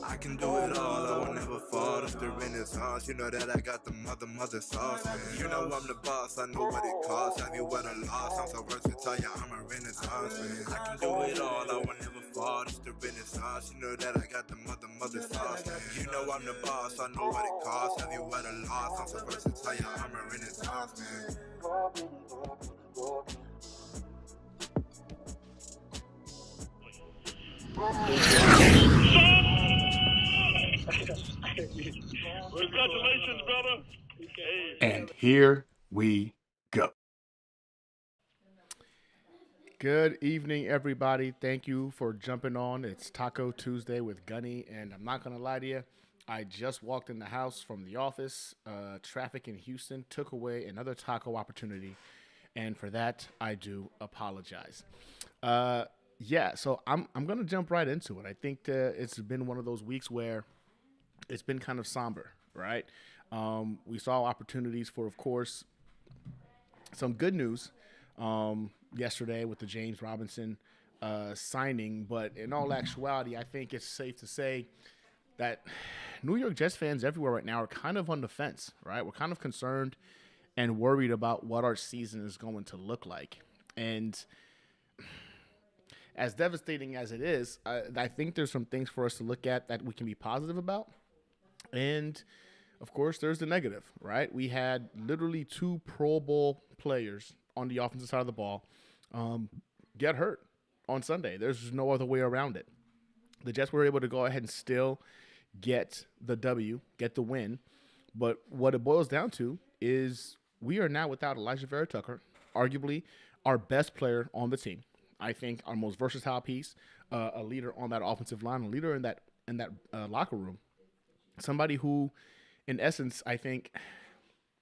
I can do it all, I will never fall. It's the Renaissance, you know that I got the mother sauce. You know I'm the boss, I know what it costs. Have you won a loss? I'm so versatile, yeah, I'm a Renaissance man. I can do it all, I will never fall. It's the Renaissance, you know that I got the mother sauce. You know I'm the boss, I know what it costs. Have you won a loss? I'm so versatile, yeah, I'm a Renaissance man. Congratulations, brother. Hey. And here we go. Good evening, everybody. Thank you for jumping on. It's Taco Tuesday with Gunny, and I'm not gonna lie to you. I just walked in the house from the office. Traffic in Houston took away another taco opportunity, and for that, I do apologize. Yeah, so I'm gonna jump right into it. I think it's been one of those weeks where it's been kind of somber, right? We saw opportunities for, of course, some good news yesterday with the James Robinson signing, but in all actuality, I think it's safe to say that New York Jets fans everywhere right now are kind of on the fence, right? We're kind of concerned and worried about what our season is going to look like. And as devastating as it is, I think there's some things for us to look at that we can be positive about. And of course, there's the negative, right? We had literally two Pro Bowl players on the offensive side of the ball get hurt on Sunday. There's no other way around it. The Jets were able to go ahead and still get the W, get the win. But what it boils down to is we are now without Elijah Vera Tucker, arguably our best player on the team. I think our most versatile piece, a leader on that offensive line, a leader in that locker room, somebody who, in essence, I think,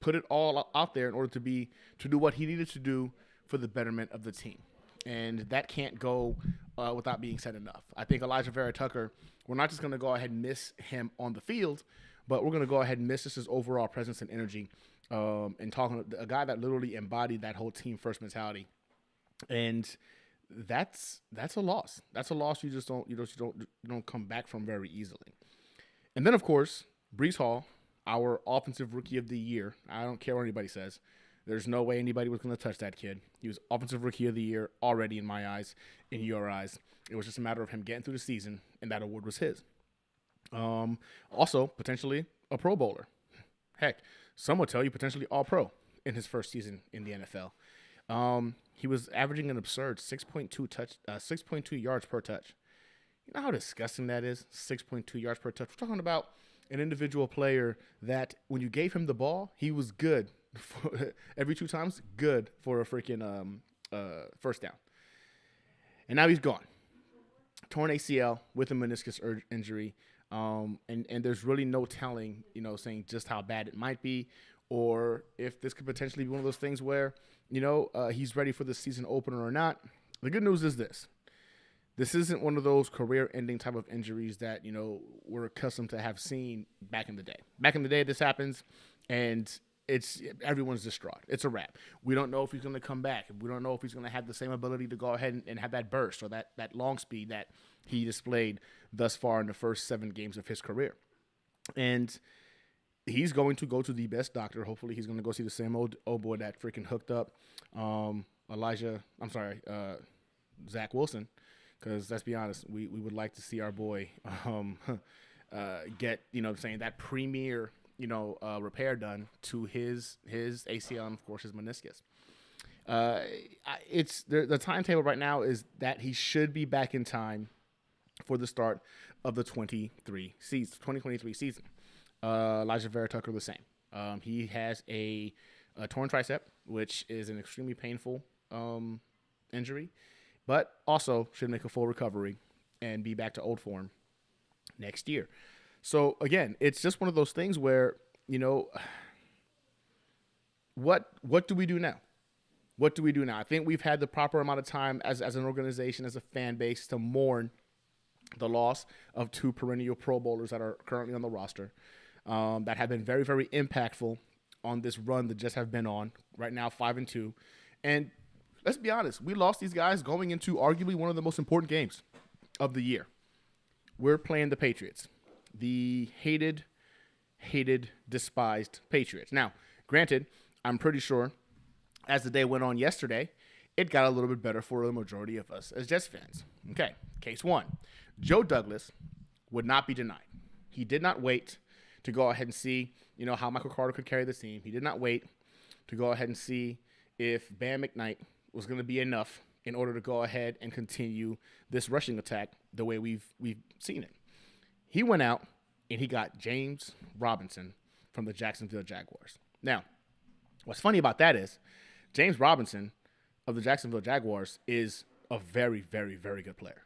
put it all out there in order to do what he needed to do for the betterment of the team. And that can't go without being said enough. I think Elijah Vera Tucker, we're not just going to go ahead and miss him on the field, but we're going to go ahead and miss his overall presence and energy. And talking a guy that literally embodied that whole team first mentality, and that's a loss. That's a loss you don't come back from very easily. And then of course, Brees Hall, our offensive rookie of the year. I don't care what anybody says. There's no way anybody was going to touch that kid. He was offensive rookie of the year already in my eyes, in your eyes. It was just a matter of him getting through the season, and that award was his. Also, potentially a Pro Bowler. Heck, some would tell you potentially All-Pro in his first season in the NFL. He was averaging an absurd 6.2 yards per touch. You know how disgusting that is? 6.2 yards per touch. We're talking about an individual player that when you gave him the ball, he was good for, every two times, good for a freaking first down. And now he's gone. Torn ACL with a meniscus injury. And there's really no telling, saying just how bad it might be, or if this could potentially be one of those things where, he's ready for the season opener or not. The good news is this. This isn't one of those career-ending type of injuries that, we're accustomed to have seen back in the day. Back in the day, this happens, and everyone's distraught. It's a wrap. We don't know if he's going to come back. We don't know if he's going to have the same ability to go ahead and have that burst or that long speed that he displayed thus far in the first 7 games of his career. And he's going to go to the best doctor. Hopefully he's going to go see the same old boy that freaking hooked up Zach Wilson. Because let's be honest, we would like to see our boy get, that premier, repair done to his ACL and, of course, his meniscus. It's the timetable right now is that he should be back in time for the start of the 2023 season. Elijah Vera Tucker the same. He has a torn tricep, which is an extremely painful injury, but also should make a full recovery and be back to old form next year. So again, it's just one of those things where, what do we do now? What do we do now? I think we've had the proper amount of time as an organization, as a fan base, to mourn the loss of 2 perennial Pro Bowlers that are currently on the roster that have been very, very impactful on this run that just have been on right now, 5-2. And let's be honest, we lost these guys going into arguably one of the most important games of the year. we're playing the Patriots, the hated, despised Patriots. Now, granted, I'm pretty sure as the day went on yesterday, it got a little bit better for the majority of us as Jets fans. Okay, case one. Joe Douglas would not be denied. He did not wait to go ahead and see, how Michael Carter could carry the team. He did not wait to go ahead and see if Bam McKnight was going to be enough in order to go ahead and continue this rushing attack the way we've seen it. He went out and he got James Robinson from the Jacksonville Jaguars. Now, what's funny about that is James Robinson of the Jacksonville Jaguars is a very, very, very good player.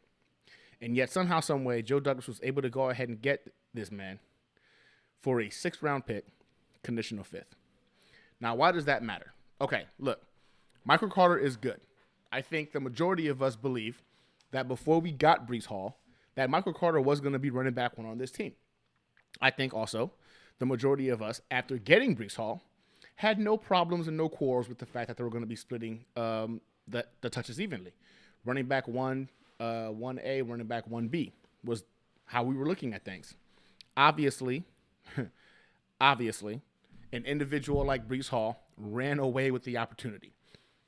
And yet somehow, some way, Joe Douglas was able to go ahead and get this man for a 6th-round pick, conditional 5th. Now, why does that matter? Okay, look, Michael Carter is good. I think the majority of us believe that before we got Breece Hall, that Michael Carter was going to be running back one on this team. I think also the majority of us, after getting Breece Hall, had no problems and no quarrels with the fact that they were going to be splitting the touches evenly. Running back 1A, running back 1B was how we were looking at things. Obviously, an individual like Breece Hall ran away with the opportunity.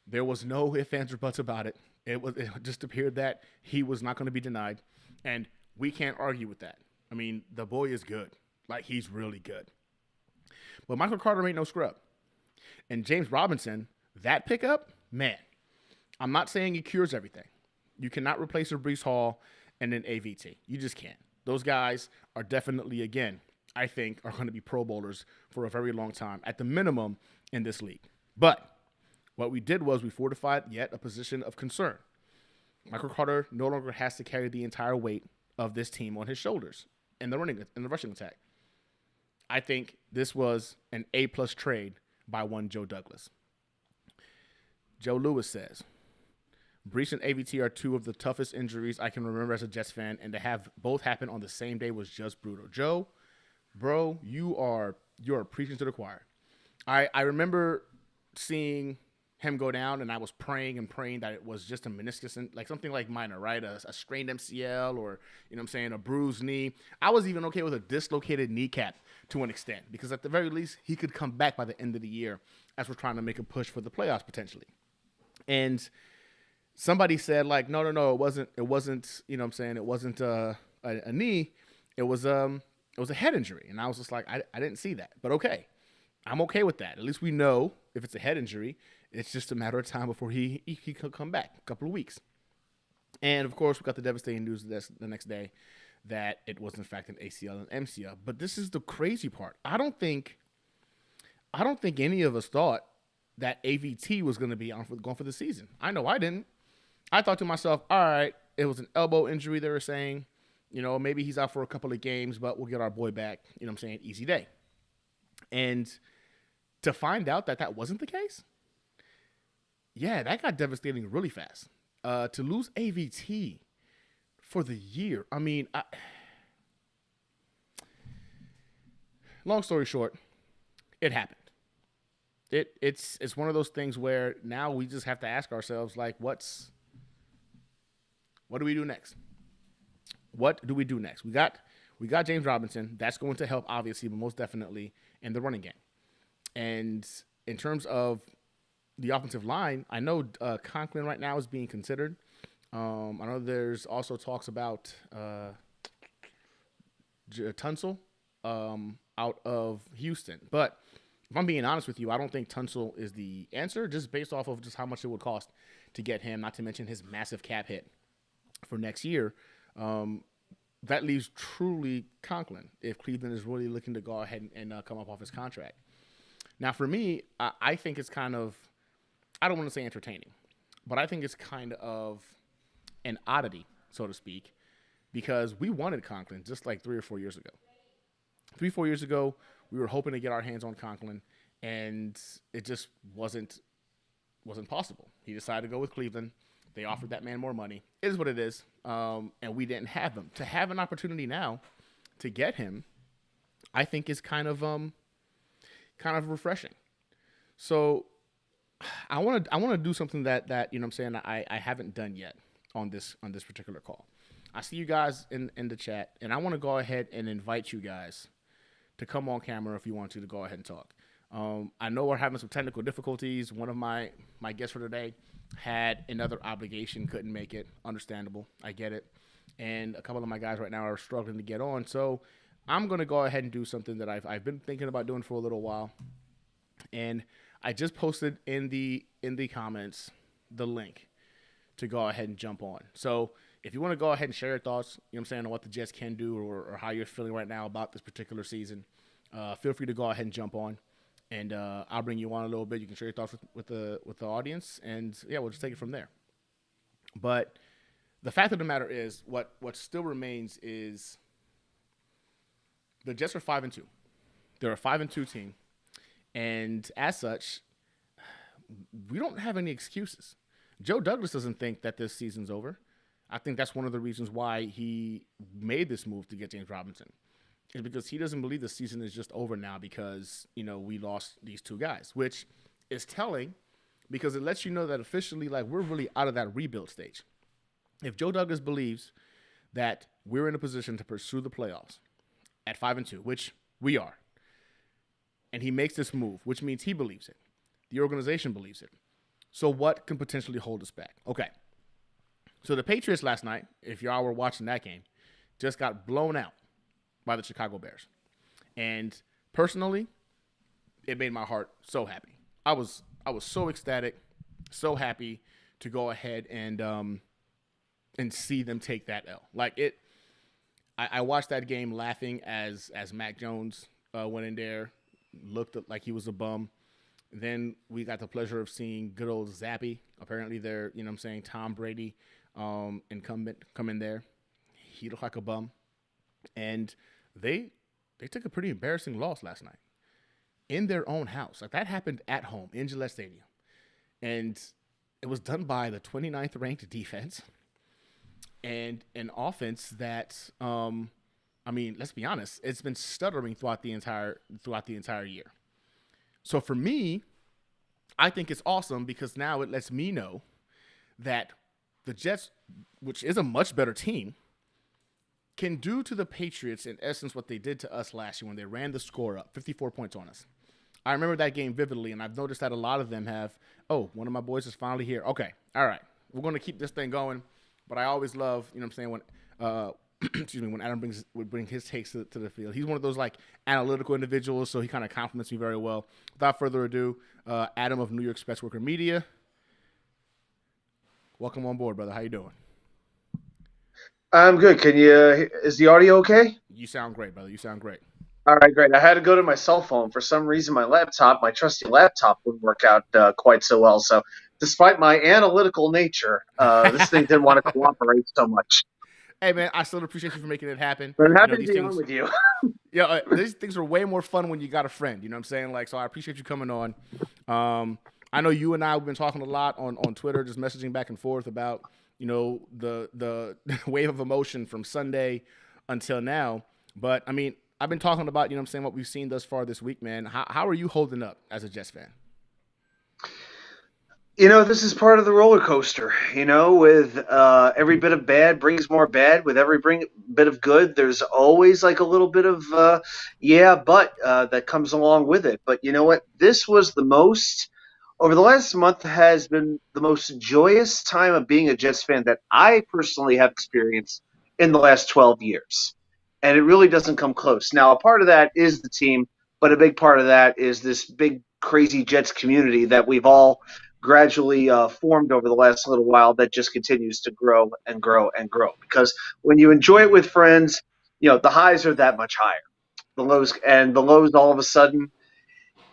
There was no ifs, ands, or buts about it. It just appeared that he was not going to be denied, and we can't argue with that. I mean, the boy is good. Like, he's really good. But Michael Carter ain't no scrub. And James Robinson, that pickup, man, I'm not saying he cures everything. You cannot replace a Breece Hall and an AVT. You just can't. Those guys are definitely, again, I think, are going to be Pro Bowlers for a very long time, at the minimum, in this league. But what we did was we fortified yet a position of concern. Michael Carter no longer has to carry the entire weight of this team on his shoulders in the rushing attack. I think this was an A-plus trade by one Joe Douglas. Joe Lewis says, Breece and AVT are two of the toughest injuries I can remember as a Jets fan, and to have both happen on the same day was just brutal. Joe, bro, you're preaching to the choir. I remember seeing him go down, and I was praying that it was just a meniscus, like something like minor, right? A strained MCL or, a bruised knee. I was even okay with a dislocated kneecap to an extent, because at the very least, he could come back by the end of the year as we're trying to make a push for the playoffs potentially. And somebody said, like, no, it wasn't, it wasn't a knee. It was a head injury. And I was just like, I didn't see that. But okay, I'm okay with that. At least we know if it's a head injury, it's just a matter of time before he could come back, a couple of weeks. And, of course, we got the devastating news the next day that it was, in fact, an ACL and MCL. But this is the crazy part. I don't think any of us thought that AVT was going to be going for the season. I know I didn't. I thought to myself, all right, it was an elbow injury, they were saying. Maybe he's out for a couple of games, but we'll get our boy back. Easy day. And to find out that wasn't the case, yeah, that got devastating really fast. To lose AVT for the year, I mean, long story short, it happened. It's one of those things where now we just have to ask ourselves, like, what do we do next? What do we do next? We got James Robinson. That's going to help, obviously, but most definitely in the running game. And in terms of the offensive line, I know Conklin right now is being considered. I know there's also talks about Tunsil out of Houston. But if I'm being honest with you, I don't think Tunsil is the answer, just based off of just how much it would cost to get him, not to mention his massive cap hit for next year. That leaves truly Conklin if Cleveland is really looking to go ahead and come up off his contract. Now, for me, I think it's kind of, I don't want to say entertaining, but I think it's kind of an oddity, so to speak, because we wanted Conklin just like 3 or 4 years ago. 3-4 years ago, we were hoping to get our hands on Conklin, and it just wasn't possible. He decided to go with Cleveland. They offered that man more money. It is what it is, and we didn't have him. To have an opportunity now to get him, I think is kind of refreshing. So I want to do something that I haven't done yet on this particular call. I see you guys in the chat, and I want to go ahead and invite you guys to come on camera if you want to go ahead and talk. I know we're having some technical difficulties. One of my guests for today had another obligation, couldn't make it. Understandable. I get it. And a couple of my guys right now are struggling to get on. So I'm going to go ahead and do something that I've been thinking about doing for a little while. And I just posted in the comments the link to go ahead and jump on. So if you want to go ahead and share your thoughts, you know what I'm saying, on what the Jets can do or how you're feeling right now about this particular season, feel free to go ahead and jump on. And I'll bring you on a little bit. You can share your thoughts with the audience, and yeah, we'll just take it from there. But the fact of the matter is, what still remains is the Jets are 5-2. They're a 5-2 team, and as such, we don't have any excuses. Joe Douglas doesn't think that this season's over. I think that's one of the reasons why he made this move to get James Robinson. Is because he doesn't believe the season is just over now because, we lost these two guys, which is telling because it lets you know that officially, like, we're really out of that rebuild stage. If Joe Douglas believes that we're in a position to pursue the playoffs at 5-2, which we are, and he makes this move, which means he believes it. The organization believes it. So what can potentially hold us back? Okay. So the Patriots last night, if y'all were watching that game, just got blown out by the Chicago Bears. And personally, it made my heart so happy. I was so ecstatic, so happy to go ahead and see them take that L. Like it, I watched that game laughing as Mac Jones went in there, looked like he was a bum. Then we got the pleasure of seeing good old Zappy. Apparently they're, Tom Brady incumbent come in there. He looked like a bum. And they took a pretty embarrassing loss last night in their own house. Like that happened at home in Gillette Stadium. And it was done by the 29th ranked defense and an offense that, let's be honest, it's been stuttering throughout the entire year. So for me, I think it's awesome because now it lets me know that the Jets, which is a much better team, can do to the Patriots, in essence, what they did to us last year when they ran the score up, 54 points on us. I remember that game vividly, and I've noticed that a lot of them have, one of my boys is finally here. Okay, all right, we're going to keep this thing going. But I always love, when when Adam would bring his takes to the field. He's one of those, like, analytical individuals, so he kind of compliments me very well. Without further ado, Adam of New York Spec Worker Media. Welcome on board, brother. How you doing? I'm good. Is the audio okay? You sound great, brother. You sound great. All right, great. I had to go to my cell phone. For some reason, my trusty laptop wouldn't work out quite so well. So despite my analytical nature, this thing didn't want to cooperate so much. Hey, man, I still appreciate you for making it happen. But I'm happy to be on with you. Yeah, these things are way more fun when you got a friend. You know what I'm saying? Like, so I appreciate you coming on. I know you and I have been talking a lot on Twitter, just messaging back and forth about, the wave of emotion from Sunday until now. But, I've been talking about, what we've seen thus far this week, man. How are you holding up as a Jets fan? This is part of the roller coaster, with every bit of bad brings more bad. With every bit of good, there's always like a little bit of, that comes along with it. But you know what? Over the last month has been the most joyous time of being a Jets fan that I personally have experienced in the last 12 years. And it really doesn't come close. Now, a part of that is the team, but a big part of that is this big, crazy Jets community that we've all gradually formed over the last little while that just continues to grow and grow and grow. Because when you enjoy it with friends, the highs are that much higher. The lows all of a sudden,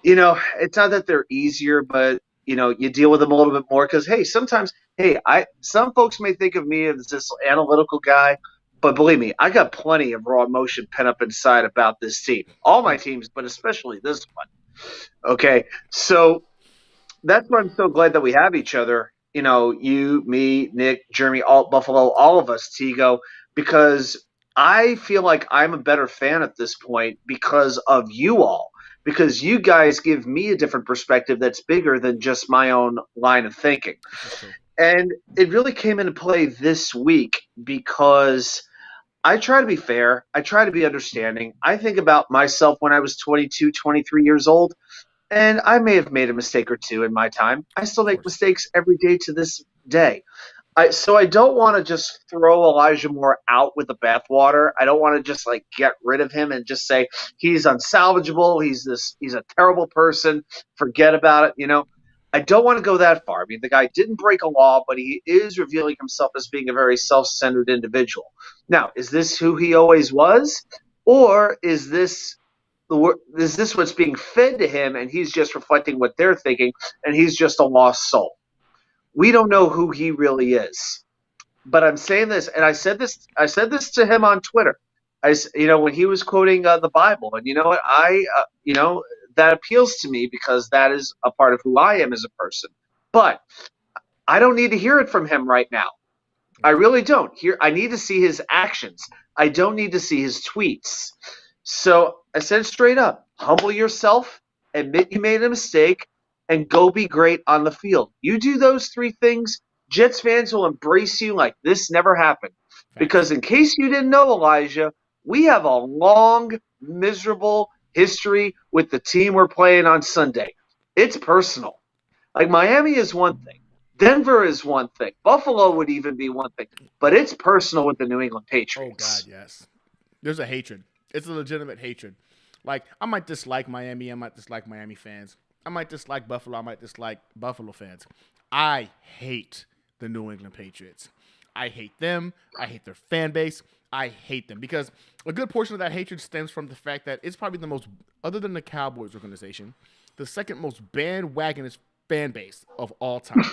it's not that they're easier, but you deal with them a little bit more because some folks may think of me as this analytical guy, but believe me, I got plenty of raw emotion pent up inside about this team, all my teams, but especially this one. Okay, so that's why I'm so glad that we have each other. You, me, Nick, Jeremy, Buffalo, all of us, Tigo, because I feel like I'm a better fan at this point because of you all. Because you guys give me a different perspective that's bigger than just my own line of thinking. And it really came into play this week because I try to be fair. I try to be understanding. I think about myself when I was 22, 23 years old, and I may have made a mistake or two in my time. I still Of make course. mistakes every day to this day. So I don't want to just throw Elijah Moore out with the bathwater. I don't want to just like get rid of him and just say he's unsalvageable. He's a terrible person. Forget about it. I don't want to go that far. I mean, the guy didn't break a law, but he is revealing himself as being a very self-centered individual. Now, is this who he always was, or is this what's being fed to him, and he's just reflecting what they're thinking, and he's just a lost soul? We don't know who he really is. But I'm saying this, and I said this to him on Twitter. When he was quoting the Bible, and you know what, that appeals to me because that is a part of who I am as a person. But I don't need to hear it from him right now. I really don't. I need to see his actions. I don't need to see his tweets. So I said straight up, humble yourself, admit you made a mistake, and go be great on the field. You do those three things, Jets fans will embrace you like this never happened. Because in case you didn't know, Elijah, we have a long, miserable history with the team we're playing on Sunday. It's personal. Like Miami is one thing. Denver is one thing. Buffalo would even be one thing. But it's personal with the New England Oh Patriots. God, yes. There's a hatred. It's a legitimate hatred. Like I might dislike Miami. I might dislike Miami fans. I might dislike Buffalo. I might dislike Buffalo fans. I hate the New England Patriots. I hate them. I hate their fan base. I hate them because a good portion of that hatred stems from the fact that it's probably the most, other than the Cowboys organization, the second most bandwagonist fan base of all time.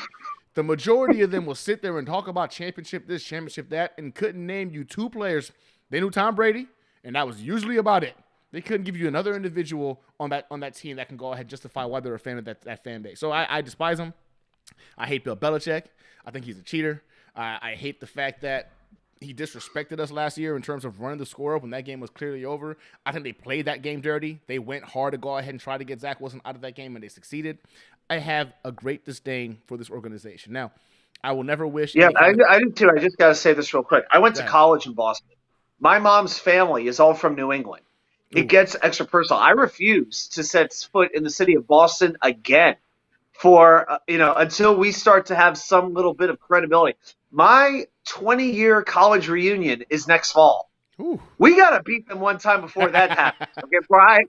The majority of them will sit there and talk about championship this, championship that, and couldn't name you two players. They knew Tom Brady, and that was usually about it. They couldn't give you another individual on that team that can go ahead and justify why they're a fan of that fan base. So I despise them. I hate Bill Belichick. I think he's a cheater. I hate the fact that he disrespected us last year in terms of running the score up when that game was clearly over. I think they played that game dirty. They went hard to go ahead and try to get Zach Wilson out of that game, and they succeeded. I have a great disdain for this organization. Now, I will never wish. Yeah, I do too. I just got to say this real quick. I went to college in Boston. My mom's family is all from New England. It gets extra personal. I refuse to set foot in the city of Boston again for until we start to have some little bit of credibility. My 20-year college reunion is next fall. Ooh. We got to beat them one time before that happens. Okay,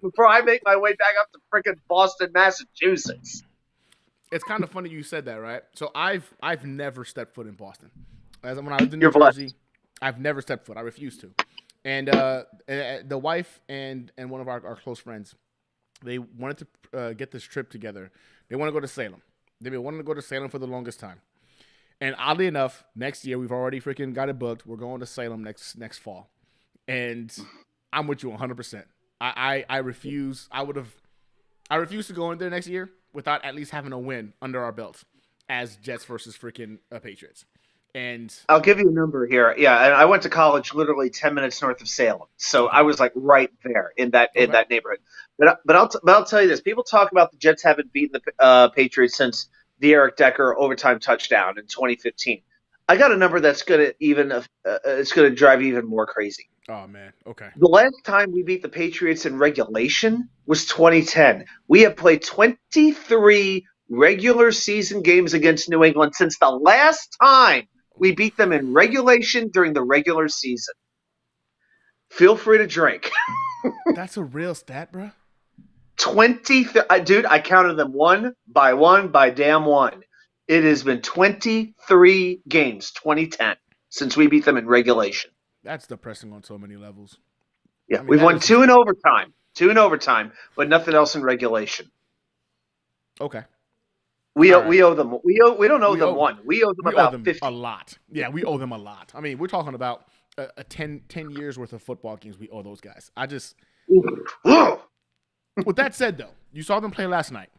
before I make my way back up to freaking Boston, Massachusetts. It's kind of funny you said that, right? So I've never stepped foot in Boston. As when I lived in New Jersey, I've never stepped foot. I refuse to. And the wife and one of our close friends, they wanted to get this trip together. They want to go to Salem. They've been wanting to go to Salem for the longest time. And oddly enough, next year we've already freaking got it booked. We're going to Salem next fall. And I'm with you 100%. I refuse. I refuse to go in there next year without at least having a win under our belts as Jets versus freaking Patriots. And I'll give you a number here. Yeah, and I went to college literally 10 minutes north of Salem, so I was like right there in that neighborhood. But I'll tell you this: people talk about the Jets haven't beaten the Patriots since the Eric Decker overtime touchdown in 2015. I got a number that's gonna it's gonna drive you even more crazy. Oh man, okay. The last time we beat the Patriots in regulation was 2010. We have played 23 regular season games against New England since the last time we beat them in regulation during the regular season. Feel free to drink. That's a real stat, bro. Dude, I counted them one by damn one. It has been 23 games, 2010, since we beat them in regulation. That's depressing on so many levels. Yeah, I mean, we've won two in overtime, but nothing else in regulation. Okay. We owe them. We don't owe them one. We owe them about 50. A lot. Yeah, we owe them a lot. I mean, we're talking about a 10 years worth of football games we owe those guys. With that said, though, you saw them play last night.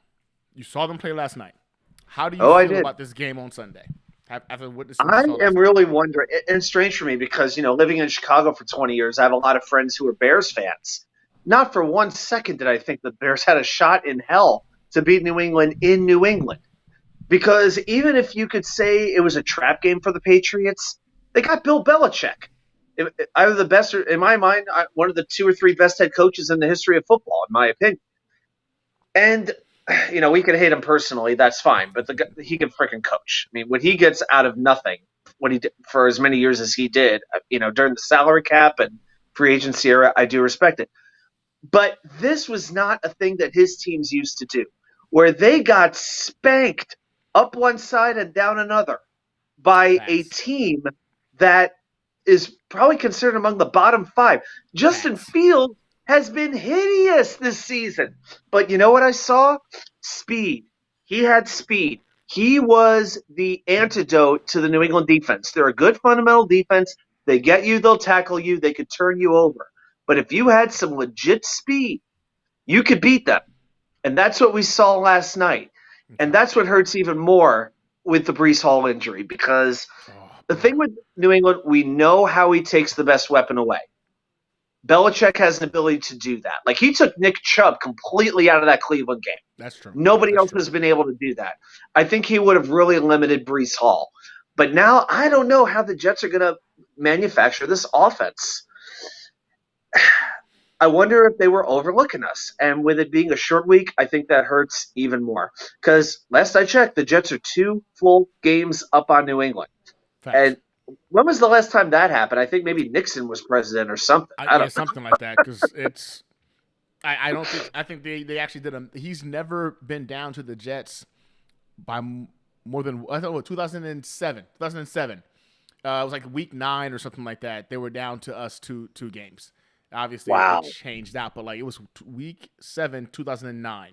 How do you feel about this game on Sunday? After witnessing I am really wondering, and it's strange for me because, living in Chicago for 20 years, I have a lot of friends who are Bears fans. Not for 1 second did I think the Bears had a shot in hell to beat New England in New England. Because even if you could say it was a trap game for the Patriots, they got Bill Belichick. Either the best, or in my mind, one of the 2 or 3 best head coaches in the history of football, in my opinion. And we can hate him personally, that's fine, but he can freaking coach. I mean, when he gets out of nothing, what he did for as many years as he did, during the salary cap and free agency era, I do respect it. But this was not a thing that his teams used to do, where they got spanked up one side and down another by a Facts. team that is probably considered among the bottom 5. Justin Facts. Fields has been hideous this season. But you know what I saw? Speed. He had speed. He was the antidote to the New England defense. They're a good fundamental defense. They get you, they'll tackle you, they could turn you over. But if you had some legit speed, you could beat them. And that's what we saw last night. And that's what hurts even more with the Breece Hall injury, because the thing with New England, we know how he takes the best weapon away. Belichick has an ability to do that. Like, he took Nick Chubb completely out of that Cleveland game. That's true. Nobody else has been able to do that. I think he would have really limited Breece Hall. But now I don't know how the Jets are going to manufacture this offense. I wonder if they were overlooking us. And with it being a short week, I think that hurts even more. Because last I checked, the Jets are 2 full games up on New England. Facts. And when was the last time that happened? I think maybe Nixon was president or something. I don't know. Something like that, because it's. I don't think. I think they actually did he's never been down to the Jets by more than, I thought, 2007. 2007. It was like week 9 or something like that. They were down to us two games. Obviously, Wow. it changed out, but like it was week 7, 2009,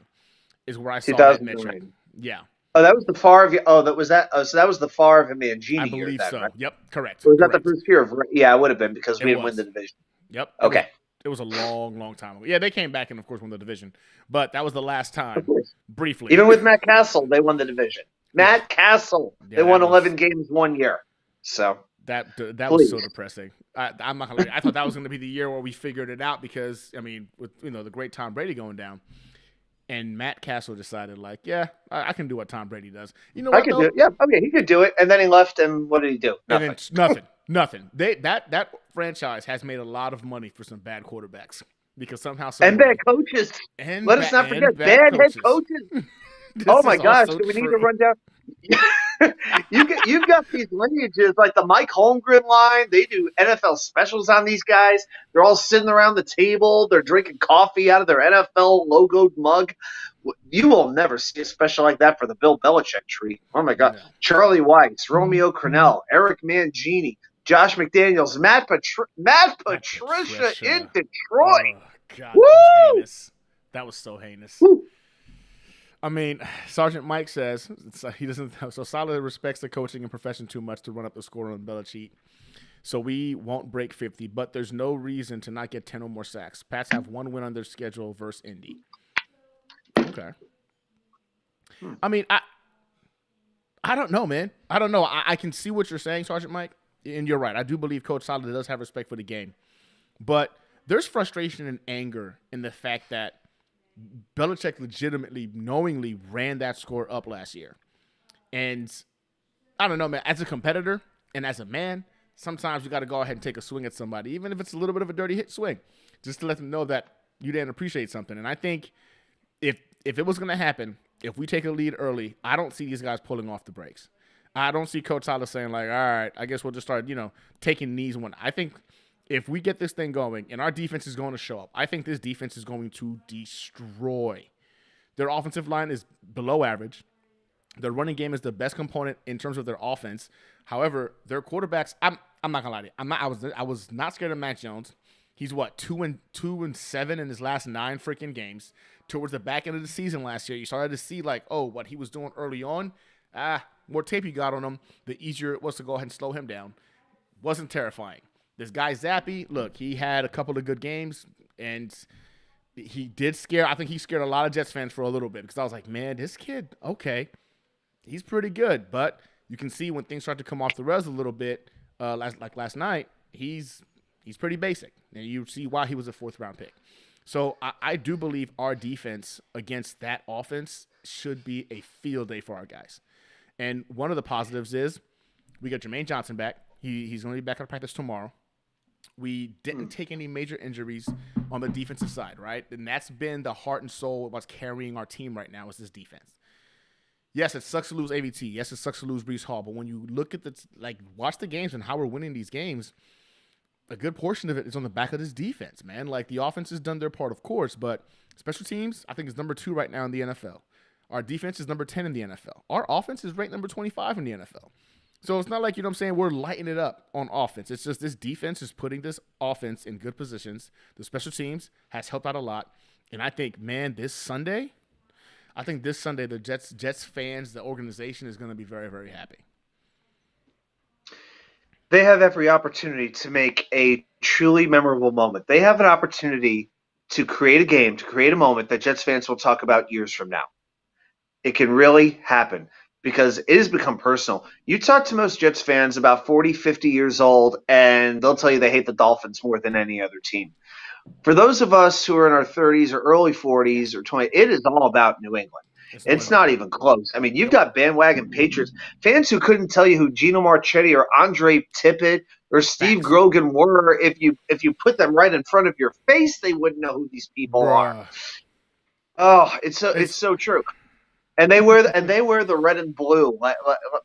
is where I saw that metric. Yeah. Oh, that was the Favre. Oh, that was that. Oh, so that was the Favre and Mangini I year. believe Then, so. right? Yep, correct. Or was that correct. the first year of? Yeah, it would have been, because we didn't was. win the division. Yep. Okay. It was a long, long time ago. Yeah, they came back and, of course, won the division. But that was the last time, briefly. Even with Matt Castle, they won the division. Matt Castle, Yeah, they won that 11 games one year. So That was so depressing. I'm not gonna lie. I thought that was going to be the year where we figured it out, because, I mean, with the great Tom Brady going down, and Matt Castle decided, like, yeah, I can do what Tom Brady does. You know what? I could do it. Yeah, okay, he could do it. And then he left, and what did he do? Nothing. And then nothing. That franchise has made a lot of money for some bad quarterbacks, because somehow and bad coaches. Let us not forget bad head coaches. Oh my gosh, do we need to run down? You've got these lineages like the Mike Holmgren line. They do NFL specials on these guys. They're all sitting around the table. They're drinking coffee out of their NFL logoed mug. You will never see a special like that for the Bill Belichick tree. Oh my God. Yeah. Charlie Weiss, Romeo Crennel, Eric Mangini, Josh McDaniels, Matt Patricia in Detroit. Oh, God, that was heinous. That was so heinous. Woo. I mean, Sergeant Mike says he doesn't. So Saleh respects the coaching and profession too much to run up the score on the Belichick. So we won't break 50, but there's no reason to not get 10 or more sacks. Pats have 1 win on their schedule versus Indy. Okay. I mean, I don't know, man. I don't know. I can see what you're saying, Sergeant Mike, and you're right. I do believe Coach Saleh does have respect for the game, but there's frustration and anger in the fact that Belichick legitimately, knowingly ran that score up last year. And I don't know, man, as a competitor and as a man, sometimes you got to go ahead and take a swing at somebody, even if it's a little bit of a dirty hit swing, just to let them know that you didn't appreciate something. And I think if it was going to happen, if we take a lead early, I don't see these guys pulling off the brakes. I don't see Coach Saleh saying, like, all right, I guess we'll just start, taking knees. I think if we get this thing going and our defense is going to show up, I think this defense is going to destroy. Their offensive line is below average. Their running game is the best component in terms of their offense. However, their quarterbacks, I'm not gonna lie to you. I was not scared of Mac Jones. He's 2-7 in his last 9 freaking games. Towards the back end of the season last year, you started to see what he was doing early on. More tape you got on him, the easier it was to go ahead and slow him down. Wasn't terrifying. This guy Zappy, look, he had a couple of good games, and he did scare. I think he scared a lot of Jets fans for a little bit, because I was like, man, this kid, okay, he's pretty good. But you can see when things start to come off the rails a little bit, last night, he's pretty basic. And you see why he was a 4th-round pick. So I do believe our defense against that offense should be a field day for our guys. And one of the positives is we got Jermaine Johnson back. He's going to be back at practice tomorrow. We didn't take any major injuries on the defensive side, right? And that's been the heart and soul of what's carrying our team right now is this defense. Yes, it sucks to lose AVT. Yes, it sucks to lose Breece Hall. But when you look at watch the games and how we're winning these games, a good portion of it is on the back of this defense, man. Like, the offense has done their part, of course, but special teams, I think, is number 2 right now in the NFL. Our defense is number 10 in the NFL. Our offense is ranked number 25 in the NFL. So it's not like, you know what I'm saying, we're lighting it up on offense. It's just this defense is putting this offense in good positions. The special teams has helped out a lot. And I think, man, this Sunday, the Jets fans, the organization is going to be very, very happy. They have every opportunity to make a truly memorable moment. They have an opportunity to create a game, to create a moment that Jets fans will talk about years from now. It can really happen because it has become personal. You talk to most Jets fans about 40, 50 years old, and they'll tell you they hate the Dolphins more than any other team. For those of us who are in our 30s or early 40s or 20, it is all about New England. It's not even close. I mean, you've got bandwagon Patriots fans who couldn't tell you who Gino Marchetti or Andre Tippett or Steve Grogan were. If you put them right in front of your face, they wouldn't know who these people are. Oh, it's so true. And they wear the red and blue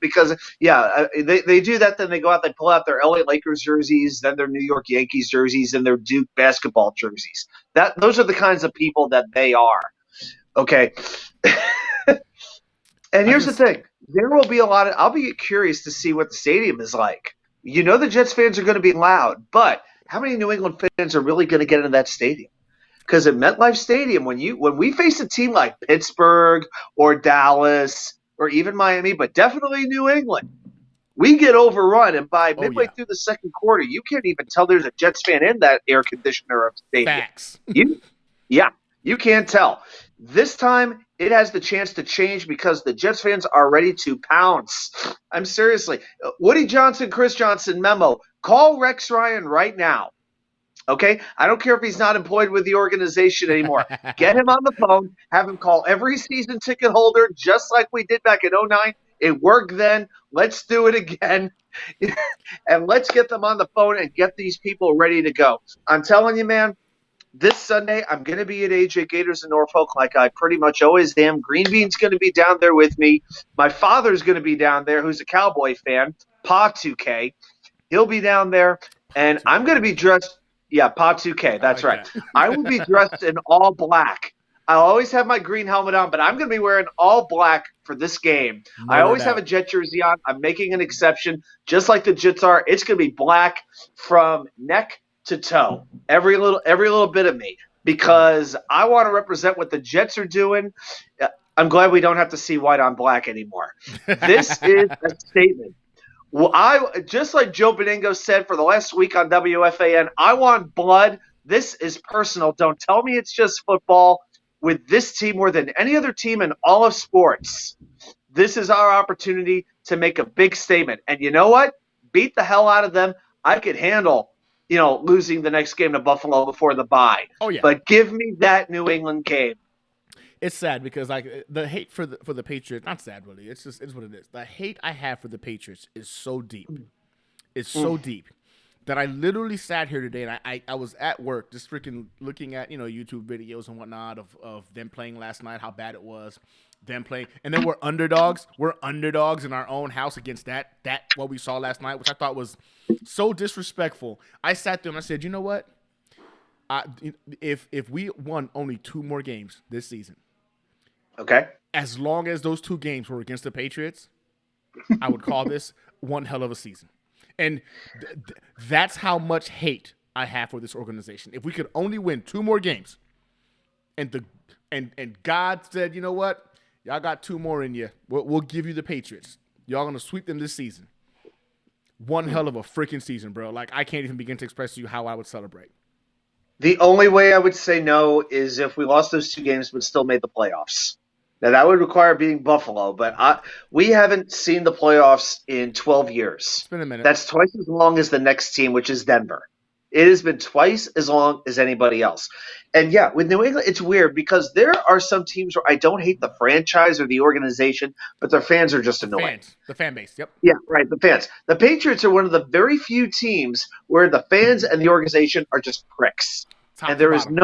because they do that. Then they go out, they pull out their LA Lakers jerseys, then their New York Yankees jerseys, and their Duke basketball jerseys. Those are the kinds of people that they are. Okay. And here's the thing. There will be I'll be curious to see what the stadium is like. You know the Jets fans are going to be loud, but how many New England fans are really going to get into that stadium? Because at MetLife Stadium, when we face a team like Pittsburgh or Dallas or even Miami, but definitely New England, we get overrun. And by midway through the second quarter, you can't even tell there's a Jets fan in that air conditioner of stadium. Facts. You can't tell. This time, it has the chance to change because the Jets fans are ready to pounce. I'm seriously. Woody Johnson, Chris Johnson memo. Call Rex Ryan right now. Okay? I don't care if he's not employed with the organization anymore. Get him on the phone. Have him call every season ticket holder just like we did back in 2009. It worked then. Let's do it again. And let's get them on the phone and get these people ready to go. I'm telling you, man, this Sunday I'm going to be at AJ Gators in Norfolk like I pretty much always am. Green Bean's going to be down there with me. My father's going to be down there, who's a Cowboy fan. Pa 2K. He'll be down there. And I'm going to be dressed – yeah, Pa 2K. That's right. I will be dressed in all black. I'll always have my green helmet on, but I'm going to be wearing all black for this game. I always have a Jet jersey on. I'm making an exception, just like the Jets are. It's going to be black from neck to toe, every little bit of me, because I want to represent what the Jets are doing. I'm glad we don't have to see white on black anymore. This is a statement. Well, I just like Joe Beningo said for the last week on WFAN, I want blood. This is personal. Don't tell me it's just football. With this team more than any other team in all of sports, this is our opportunity to make a big statement. And you know what? Beat the hell out of them. I could handle, losing the next game to Buffalo before the bye. Oh yeah. But give me that New England game. It's sad because the hate for the Patriots, not sad really. It's what it is. The hate I have for the Patriots is so deep. It's so deep that I literally sat here today and I was at work just freaking looking at YouTube videos and whatnot of them playing last night, how bad it was, them playing, and then we're underdogs. We're underdogs in our own house against that what we saw last night, which I thought was so disrespectful. I sat there and I said, you know what? If we won only 2 more games this season. Okay. As long as those 2 games were against the Patriots, I would call this one hell of a season. And that's how much hate I have for this organization. If we could only win 2 more games, and God said, you know what, y'all got 2 more in you, we'll give you the Patriots. Y'all gonna sweep them this season. One hell of a freaking season, bro. Like I can't even begin to express to you how I would celebrate. The only way I would say no is if we lost those 2 games but still made the playoffs. Now, that would require beating Buffalo, but we haven't seen the playoffs in 12 years. It's been a minute. That's twice as long as the next team, which is Denver. It has been twice as long as anybody else. And yeah, with New England, it's weird because there are some teams where I don't hate the franchise or the organization, but their fans are just The annoying. fans, the fan base. Yep. Yeah, right. The fans. The Patriots are one of the very few teams where the fans and the organization are just pricks. Top And to bottom.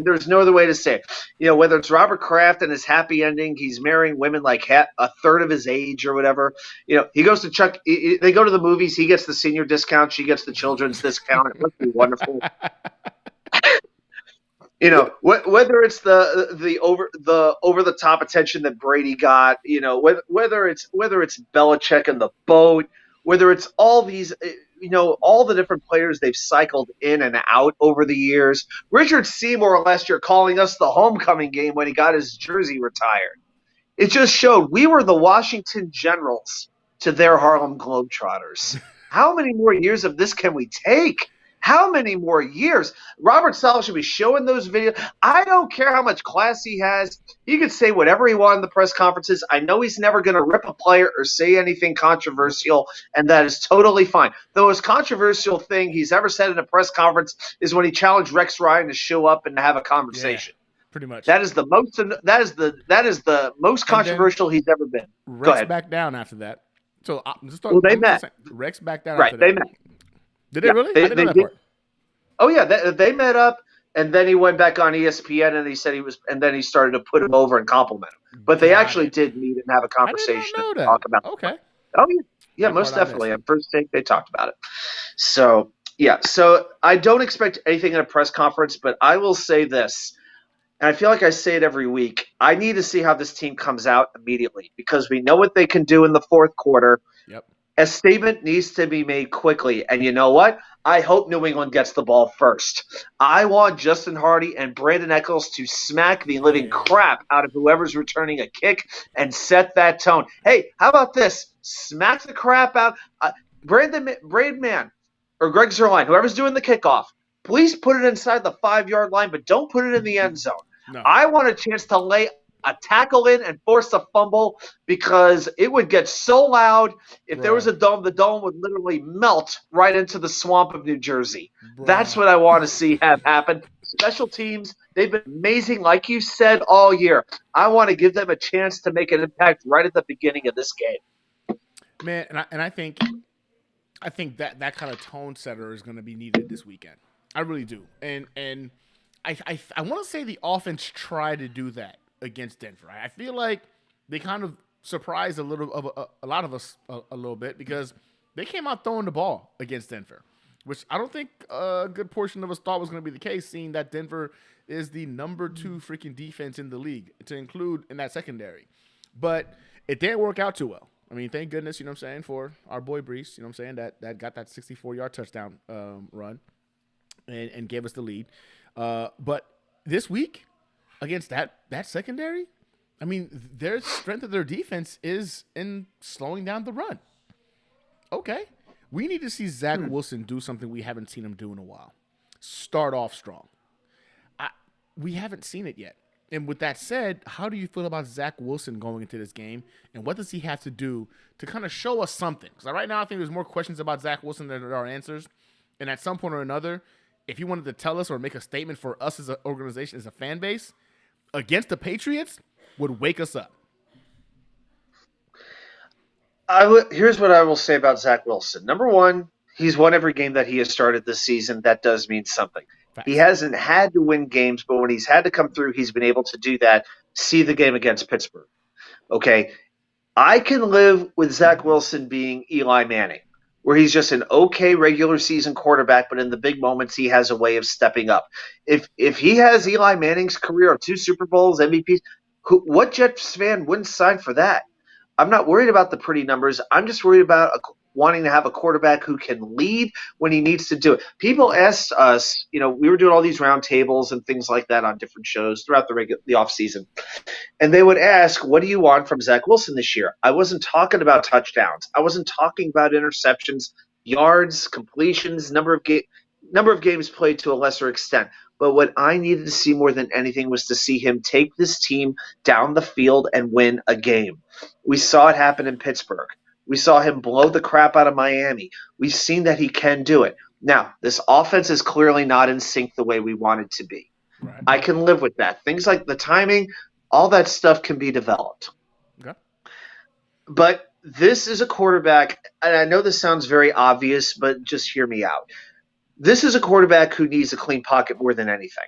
there's no other way to say it. Whether it's Robert Kraft and his happy ending, he's marrying women like a third of his age or whatever. He goes to Chuck. They go to the movies. He gets the senior discount. She gets the children's discount. It must be wonderful. Whether it's the over the top attention that Brady got, whether it's Belichick and the boat, whether it's all these, all the different players they've cycled in and out over the years. Richard Seymour last year calling us the homecoming game when he got his jersey retired. It just showed we were the Washington Generals to their Harlem Globetrotters. How many more years of this can we take? How many more years? Robert Saleh should be showing those videos. I don't care how much class he has. He could say whatever he wants in the press conferences. I know he's never going to rip a player or say anything controversial, and that is totally fine. The most controversial thing he's ever said in a press conference is when he challenged Rex Ryan to show up and have a conversation. Yeah, pretty much. That is the most controversial he's ever been. Rex Go ahead. backed down after that. So they met. Rex backed down. Right, after they that. met. Did they really? I didn't know that part. Oh yeah, they met up, and then he went back on ESPN, and he said and then he started to put him over and compliment him. But they actually did meet and have a conversation and talk about. Okay. Oh yeah, most definitely. On first take, they talked about it. So yeah, so I don't expect anything in a press conference, but I will say this, and I feel like I say it every week. I need to see how this team comes out immediately because we know what they can do in the fourth quarter. Yep. A statement needs to be made quickly. And you know what? I hope New England gets the ball first. I want Justin Hardy and Brandon Eccles to smack the living crap out of whoever's returning a kick and set that tone. Hey, how about this? Smack the crap out. Braidman or Greg Zerline, whoever's doing the kickoff, please put it inside the 5-yard line, but don't put it in the end zone. No. I want a chance to lay a tackle in and force a fumble because it would get so loud. If there was a dome, the dome would literally melt right into the swamp of New Jersey. That's what I want to see have happen. Special teams, they've been amazing, like you said, all year. I want to give them a chance to make an impact right at the beginning of this game. Man, and I think that kind of tone setter is going to be needed this weekend. I really do. And I want to say the offense tried to do that against Denver. I feel like they kind of surprised a lot of us a little bit because they came out throwing the ball against Denver, which I don't think a good portion of us thought was going to be the case, seeing that Denver is the number 2 freaking defense in the league to include in that secondary. But it didn't work out too well. I mean, thank goodness, you know what I'm saying, for our boy Brees, you know what I'm saying, that got that 64-yard touchdown run and gave us the lead. But this week, against that secondary, I mean, their strength of their defense is in slowing down the run. Okay. We need to see Zach Wilson do something we haven't seen him do in a while. Start off strong. We haven't seen it yet. And with that said, how do you feel about Zach Wilson going into this game? And what does he have to do to kind of show us something? Because right now I think there's more questions about Zach Wilson than there are answers. And at some point or another, if he wanted to tell us or make a statement for us as an organization, as a fan base, against the Patriots, would wake us up. Here's what I will say about Zach Wilson. Number one, he's won every game that he has started this season. That does mean something. Facts. He hasn't had to win games, but when he's had to come through, he's been able to do that. See the game against Pittsburgh. Okay, I can live with Zach Wilson being Eli Manning, where he's just an okay regular season quarterback, but in the big moments he has a way of stepping up. If he has Eli Manning's career of 2 Super Bowls, MVPs, what Jets fan wouldn't sign for that? I'm not worried about the pretty numbers. I'm just worried about wanting to have a quarterback who can lead when he needs to do it. People asked us, we were doing all these roundtables and things like that on different shows throughout the offseason. And they would ask, what do you want from Zach Wilson this year? I wasn't talking about touchdowns. I wasn't talking about interceptions, yards, completions, number of games played to a lesser extent. But what I needed to see more than anything was to see him take this team down the field and win a game. We saw it happen in Pittsburgh. We saw him blow the crap out of Miami. We've seen that he can do it. Now, this offense is clearly not in sync the way we want it to be. Right. I can live with that. Things like the timing, all that stuff can be developed. Okay. But this is a quarterback, and I know this sounds very obvious, but just hear me out. This is a quarterback who needs a clean pocket more than anything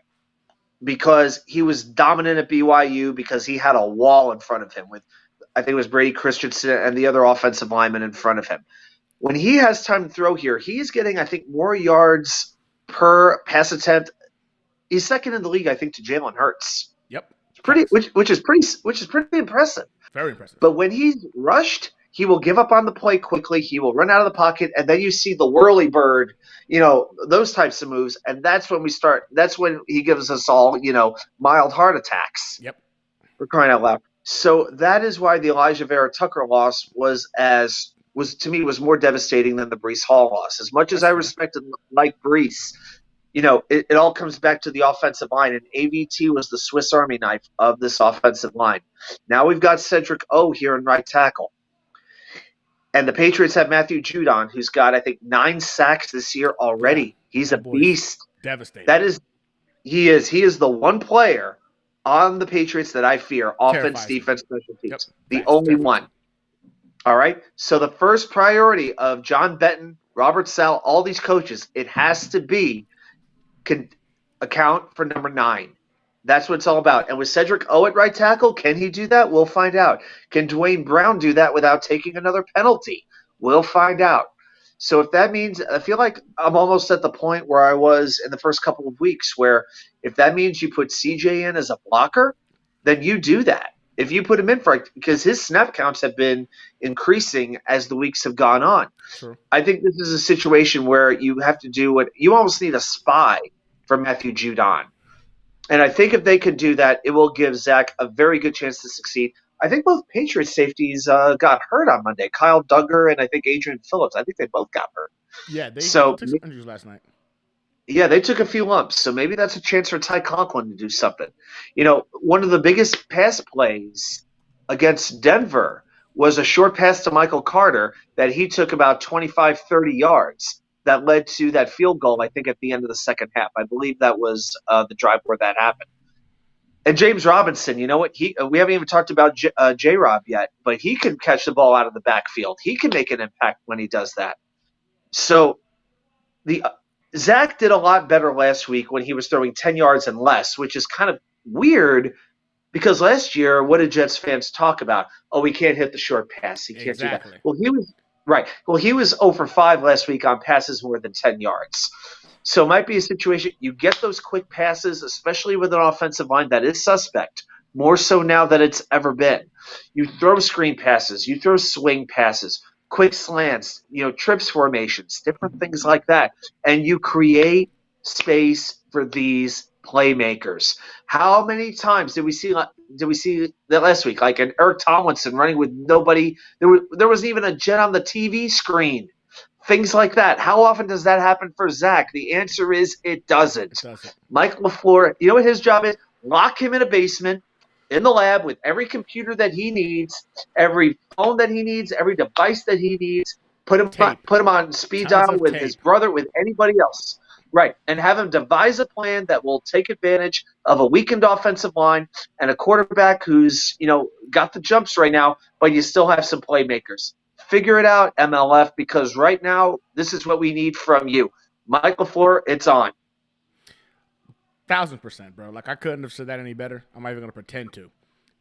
because he was dominant at BYU because he had a wall in front of him with, I think it was Brady Christensen and the other offensive lineman in front of him. When he has time to throw here, he's getting, I think, more yards per pass attempt. He's second in the league, I think, to Jalen Hurts. Yep. Pretty, which is pretty impressive. Very impressive. But when he's rushed, he will give up on the play quickly. He will run out of the pocket, and then you see the whirly bird, those types of moves, and that's when we start. That's when he gives us all, mild heart attacks. Yep. For crying out loud. So that is why the Elijah Vera Tucker loss was to me more devastating than the Breece Hall loss. As much as I respected Mike Breece, it all comes back to the offensive line, and AVT was the Swiss Army knife of this offensive line. Now we've got Cedric O here in right tackle. And the Patriots have Matthew Judon, who's got, I think, 9 sacks this year already. Yeah, he's a beast. Devastating. He is the one player on the Patriots that I fear, offense, defense, special teams. Yep. The only one. All right? So the first priority of John Benton, Robert Sal, all these coaches, it has to be can account for number 9. That's what it's all about. And with Cedric O at right tackle, can he do that? We'll find out. Can Dwayne Brown do that without taking another penalty? We'll find out. So if that means – I feel like I'm almost at the point where I was in the first couple of weeks where if that means you put CJ in as a blocker, then you do that. If you put him in for – because his snap counts have been increasing as the weeks have gone on. Sure. I think this is a situation where you have to do what – you almost need a spy for Matthew Judon. And I think if they could do that, it will give Zach a very good chance to succeed. I think both Patriots safeties got hurt on Monday. Kyle Duggar and I think Adrian Phillips. I think they both got hurt. Yeah, they took some injuries last night. Yeah, they took a few lumps. So maybe that's a chance for Ty Conklin to do something. One of the biggest pass plays against Denver was a short pass to Michael Carter that he took about 25, 30 yards. That led to that field goal, I think, at the end of the second half. I believe that was the drive where that happened. And James Robinson, you know what? We haven't even talked about J-Rob yet, but he can catch the ball out of the backfield. He can make an impact when he does that. So Zach did a lot better last week when he was throwing 10 yards and less, which is kind of weird because last year, what did Jets fans talk about? Oh, he can't hit the short pass. He can't do that. Well, he was – right. Well, he was 0 for 5 last week on passes more than 10 yards. So it might be a situation you get those quick passes, especially with an offensive line that is suspect, more so now than it's ever been. You throw screen passes, you throw swing passes, quick slants, trips formations, different things like that, and you create space for these playmakers. How many times did we see that last week? Like an Eric Tomlinson running with nobody. There wasn't even a jet on the TV screen. Things like that. How often does that happen for Zach? The answer is it doesn't. Mike LaFleur, you know what his job is? Lock him in a basement, in the lab, with every computer that he needs, every phone that he needs, every device that he needs. Put him on speed dial with his brother, with anybody else. Right, and have him devise a plan that will take advantage of a weakened offensive line and a quarterback who's, got the jumps right now, but you still have some playmakers. Figure it out, MLF, because right now this is what we need from you. Mike LaFleur, it's on. 1,000%, bro. Like, I couldn't have said that any better. I'm not even going to pretend to.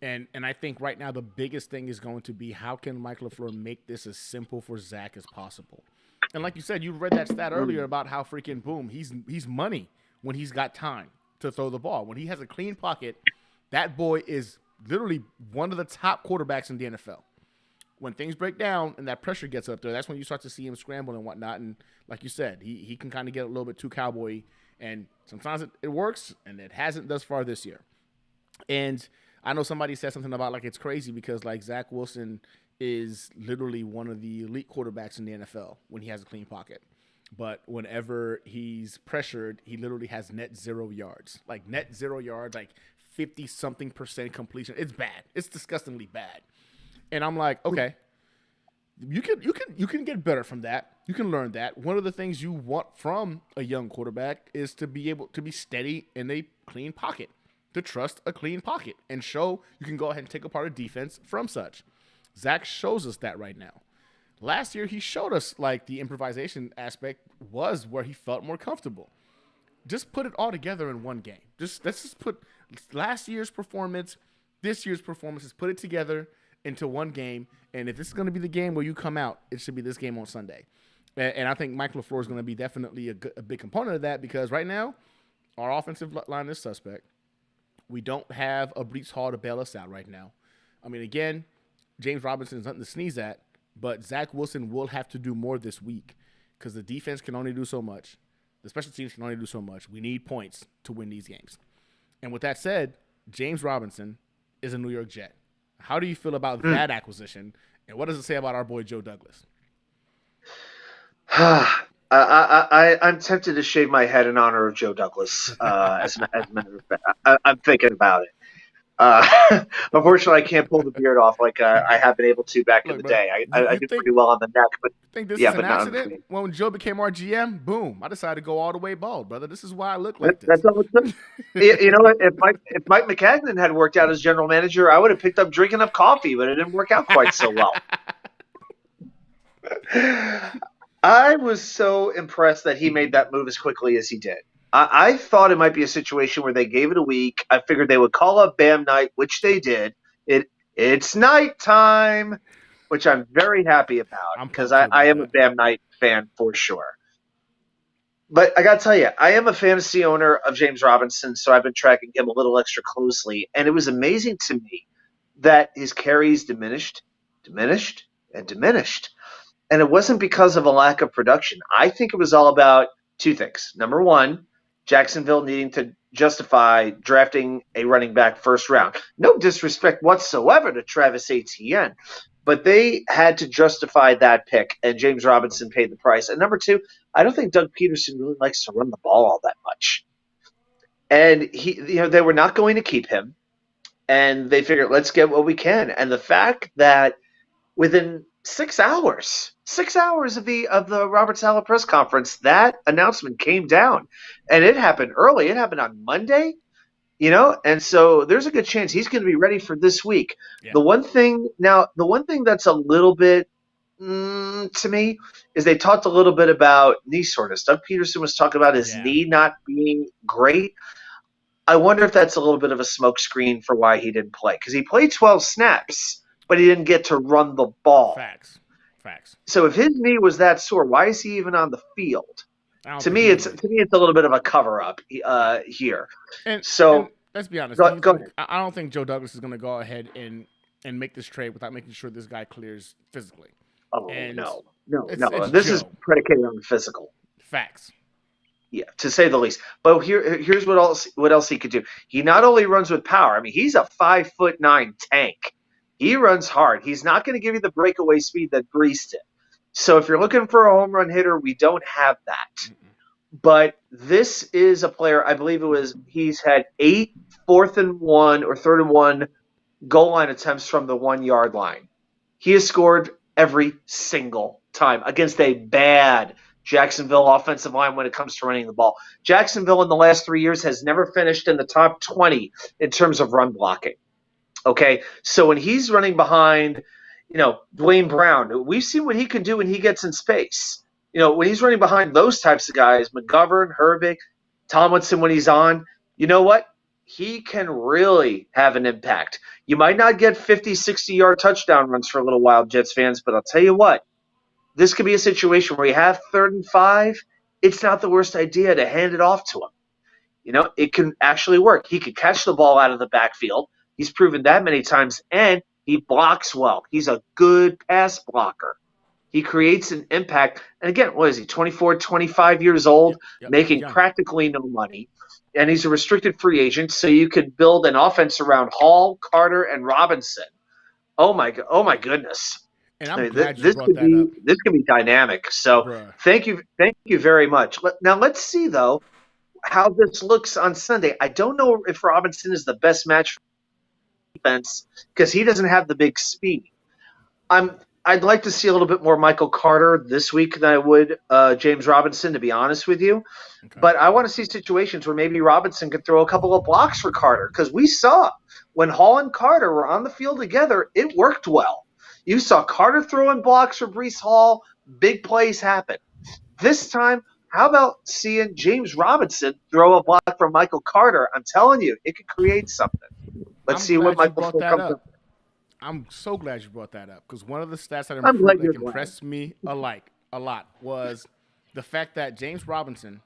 And I think right now the biggest thing is going to be how can Mike LaFleur make this as simple for Zach as possible. And like you said, you read that stat earlier about how freaking boom, he's money when he's got time to throw the ball. When he has a clean pocket, that boy is literally one of the top quarterbacks in the NFL. When things break down and that pressure gets up there, that's when you start to see him scramble and whatnot. And like you said, he can kind of get a little bit too cowboy, and sometimes it works, and it hasn't thus far this year. And I know somebody said something about like it's crazy because like Zach Wilson is literally one of the elite quarterbacks in the NFL when he has a clean pocket. But whenever he's pressured, he literally has net 0 yards. Like net 0 yards, like 50-something% completion. It's bad. It's disgustingly bad. And I'm like, okay, You can get better from that. You can learn that. One of the things you want from a young quarterback is to be able to be steady in a clean pocket, to trust a clean pocket, and show you can go ahead and take apart a defense from such. Zach shows us that right now. Last year, he showed us like the improvisation aspect was where he felt more comfortable. Just put it all together in one game. Let's just put last year's performance, this year's performances, put it together into one game. And if this is going to be the game where you come out, it should be this game on Sunday. And I think Mike LaFleur is going to be definitely a big component of that because right now, our offensive line is suspect. We don't have a Brees Hall to bail us out right now. I mean, again, James Robinson is nothing to sneeze at, but Zach Wilson will have to do more this week because the defense can only do so much. The special teams can only do so much. We need points to win these games. And with that said, James Robinson is a New York Jet. How do you feel about that acquisition? And what does it say about our boy Joe Douglas? I'm tempted to shave my head in honor of Joe Douglas. As a matter of fact, I'm thinking about it. Unfortunately, I can't pull the beard off like I have been able to back in the day. I did pretty well on the neck, but think this yeah, is an but not on the accident? face. When Joe became our GM, boom, I decided to go all the way bald, brother. This is why I look like this. That's all it took. You know what? If Mike McCagnon had worked out as general manager, I would have picked up drinking up coffee, but it didn't work out quite so well. I was so impressed that he made that move as quickly as he did. I thought it might be a situation where they gave it a week. I figured they would call up Bam Night, which they did. It's nighttime, which I'm very happy about because I am a Bam Night fan for sure. But I got to tell you, I am a fantasy owner of James Robinson, so I've been tracking him a little extra closely. And it was amazing to me that his carries diminished, and diminished. And it wasn't because of a lack of production. I think it was all about two things. Number one, Jacksonville needing to justify drafting a running back first round. No disrespect whatsoever to Travis Etienne, but they had to justify that pick, and James Robinson paid the price. And number two, I don't think Doug Peterson really likes to run the ball all that much. And they were not going to keep him, and they figured, let's get what we can. And the fact that within 6 hours of the Robert Saleh press conference, that announcement came down, and it happened early. It happened on Monday, and so there's a good chance he's going to be ready for this week. Yeah. The one thing that's a little bit to me is they talked a little bit about knee soreness. Doug Peterson was talking about his knee not being great. I wonder if that's a little bit of a smokescreen for why he didn't play, because he played 12 snaps. But he didn't get to run the ball. Facts. So if his knee was that sore, why is he even on the field? To me, it's a little bit of a cover up here. And let's be honest. Go ahead. I don't think Joe Douglas is going to go ahead and make this trade without making sure this guy clears physically. Oh no. This is predicated on the physical. Facts. Yeah, to say the least. But here's what else he could do. He not only runs with power. I mean, he's a 5'9" tank. He runs hard. He's not going to give you the breakaway speed that Brees did. So if you're looking for a home run hitter, we don't have that. Mm-mm. But this is a player, I believe he's had 8 4th and 1 or 3rd and 1 goal line attempts from the 1 yard line. He has scored every single time against a bad Jacksonville offensive line when it comes to running the ball. Jacksonville in the last 3 years has never finished in the top 20 in terms of run blocking. Okay, so when he's running behind, Dwayne Brown, we've seen what he can do when he gets in space. When he's running behind those types of guys, McGovern, Herbig, Tomlinson, when he's on, you know what? He can really have an impact. You might not get 50, 60-yard touchdown runs for a little while, Jets fans, but I'll tell you what, this could be a situation where you have 3rd and 5. It's not the worst idea to hand it off to him. It can actually work. He could catch the ball out of the backfield. He's proven that many times, and he blocks well. He's a good pass blocker. He creates an impact. And again, what is he, 24, 25 years old, making practically no money. And he's a restricted free agent, so you could build an offense around Hall, Carter, and Robinson. Oh my goodness. And I'm glad you brought that up. This could be dynamic. So Thank you very much. Now let's see, though, how this looks on Sunday. I don't know if Robinson is the best match for defense because he doesn't have the big speed. I'd like to see a little bit more Michael Carter this week than I would James Robinson, to be honest with you. Okay. But I want to see situations where maybe Robinson could throw a couple of blocks for Carter, because we saw when Hall and Carter were on the field together, it worked well. You saw Carter throwing blocks for Brees Hall, big plays happen. This time, how about seeing James Robinson throw a block for Michael Carter? I'm telling you, it could create something. Let's I'm see what glad you Michael brought Ford that comes up. up. I'm so glad you brought that up because one of the stats that I'm glad improved, you're that glad. impressed me a lot was the fact that James Robinson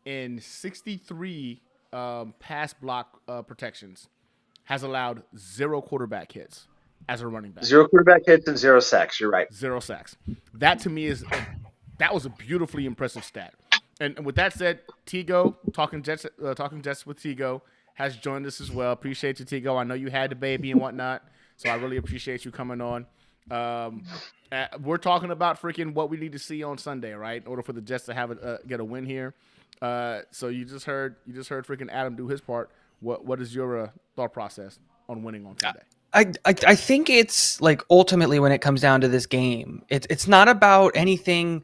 in 63 pass block protections has allowed 0 quarterback hits as a running back. 0 quarterback hits and 0 sacks. You're right. 0 sacks. That to me that was a beautifully impressive stat. And with that said, Tigo talking Jets with Tigo has joined us as well. Appreciate you, Tigo. I know you had the baby and whatnot, so I really appreciate you coming on. We're talking about freaking what we need to see on Sunday, right? In order for the Jets to have get a win here. So you just heard freaking Adam do his part. What is your thought process on winning on Sunday? I think it's like ultimately when it comes down to this game, it's not about anything.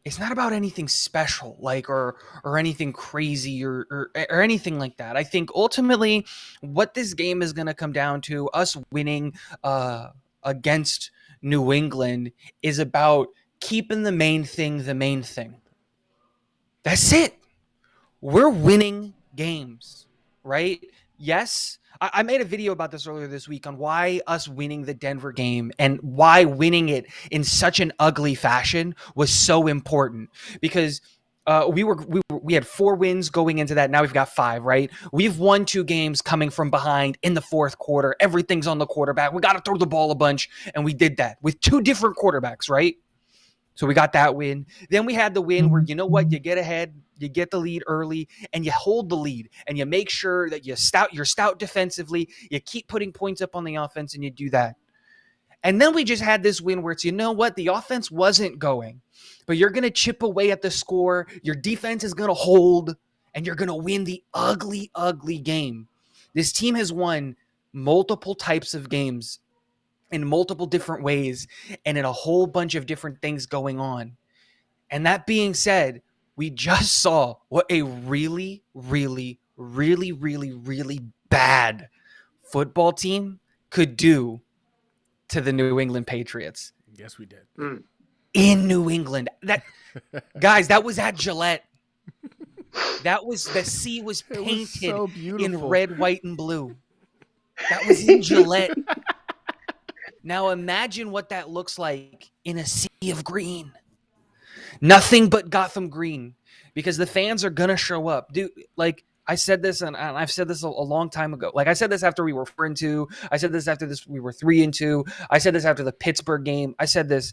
It's not about anything special, like or anything crazy or anything like that. I think ultimately, what this game is going to come down to, us winning against New England, is about keeping the main thing the main thing. That's it. We're winning games, right? Yes. I made a video about this earlier this week on why us winning the Denver game and why winning it in such an ugly fashion was so important, because we had 4 wins going into that. Now we've got 5, right? We've won 2 games coming from behind in the fourth quarter. Everything's on the quarterback. We got to throw the ball a bunch, and we did that with 2 different quarterbacks, right? So we got that win. Then we had the win where, you know what, you get ahead, you get the lead early, and you hold the lead, and you make sure that you're stout defensively, you keep putting points up on the offense, and you do that. And then we just had this win where it's, you know what, the offense wasn't going, but you're going to chip away at the score, your defense is going to hold, and you're going to win the ugly, ugly game. This team has won multiple types of games in multiple different ways and in a whole bunch of different things going on. And that being said, we just saw what a really, really, really, really, really bad football team could do to the New England Patriots. Yes, we did. In New England. That guys, that was at Gillette. That was, the sea was painted so in red, white, and blue. That was in Gillette. Now imagine what that looks like in a sea of green. Nothing but Gotham green, because the fans are going to show up. Dude, like I said this, and I've said this a long time ago. Like I said this after we were 4-2. I said this after we were 3-2. I said this after the Pittsburgh game. I said this.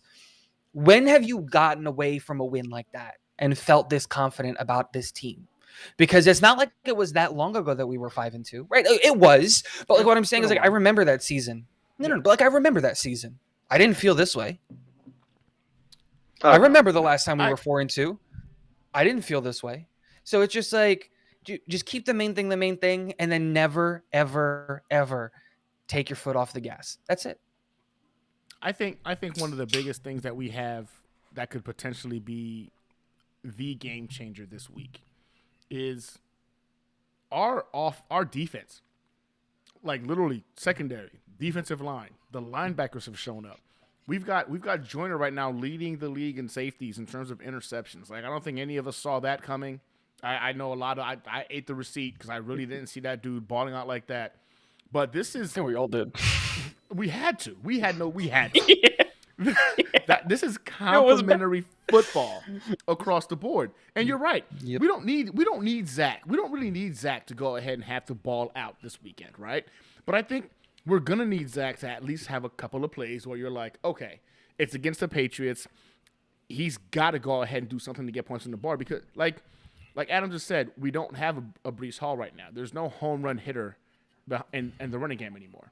When have you gotten away from a win like that and felt this confident about this team? Because it's not like it was that long ago that we were 5-2, right? It was, but like what I'm saying is, like, I remember that season. No, but like I remember that season. I didn't feel this way. I remember the last time we were 4-2. I didn't feel this way. So it's just like, just keep the main thing, and then never, ever, ever take your foot off the gas. That's it. I think one of the biggest things that we have that could potentially be the game changer this week is our defense. Like literally secondary, defensive line, the linebackers have shown up. We've got Joyner right now leading the league in safeties in terms of interceptions. Like I don't think any of us saw that coming. I know a lot of I ate the receipt because I really didn't see that dude balling out like that. But this is, we all did. We had to. We had to. This is complimentary football across the board. And you're right. Yep. We don't need Zach. We don't really need Zach to go ahead and have the ball out this weekend, right? But I think we're gonna need Zach to at least have a couple of plays where you're like, okay, it's against the Patriots. He's got to go ahead and do something to get points on the board because, like Adam just said, we don't have a Brees Hall right now. There's no home run hitter in the running game anymore.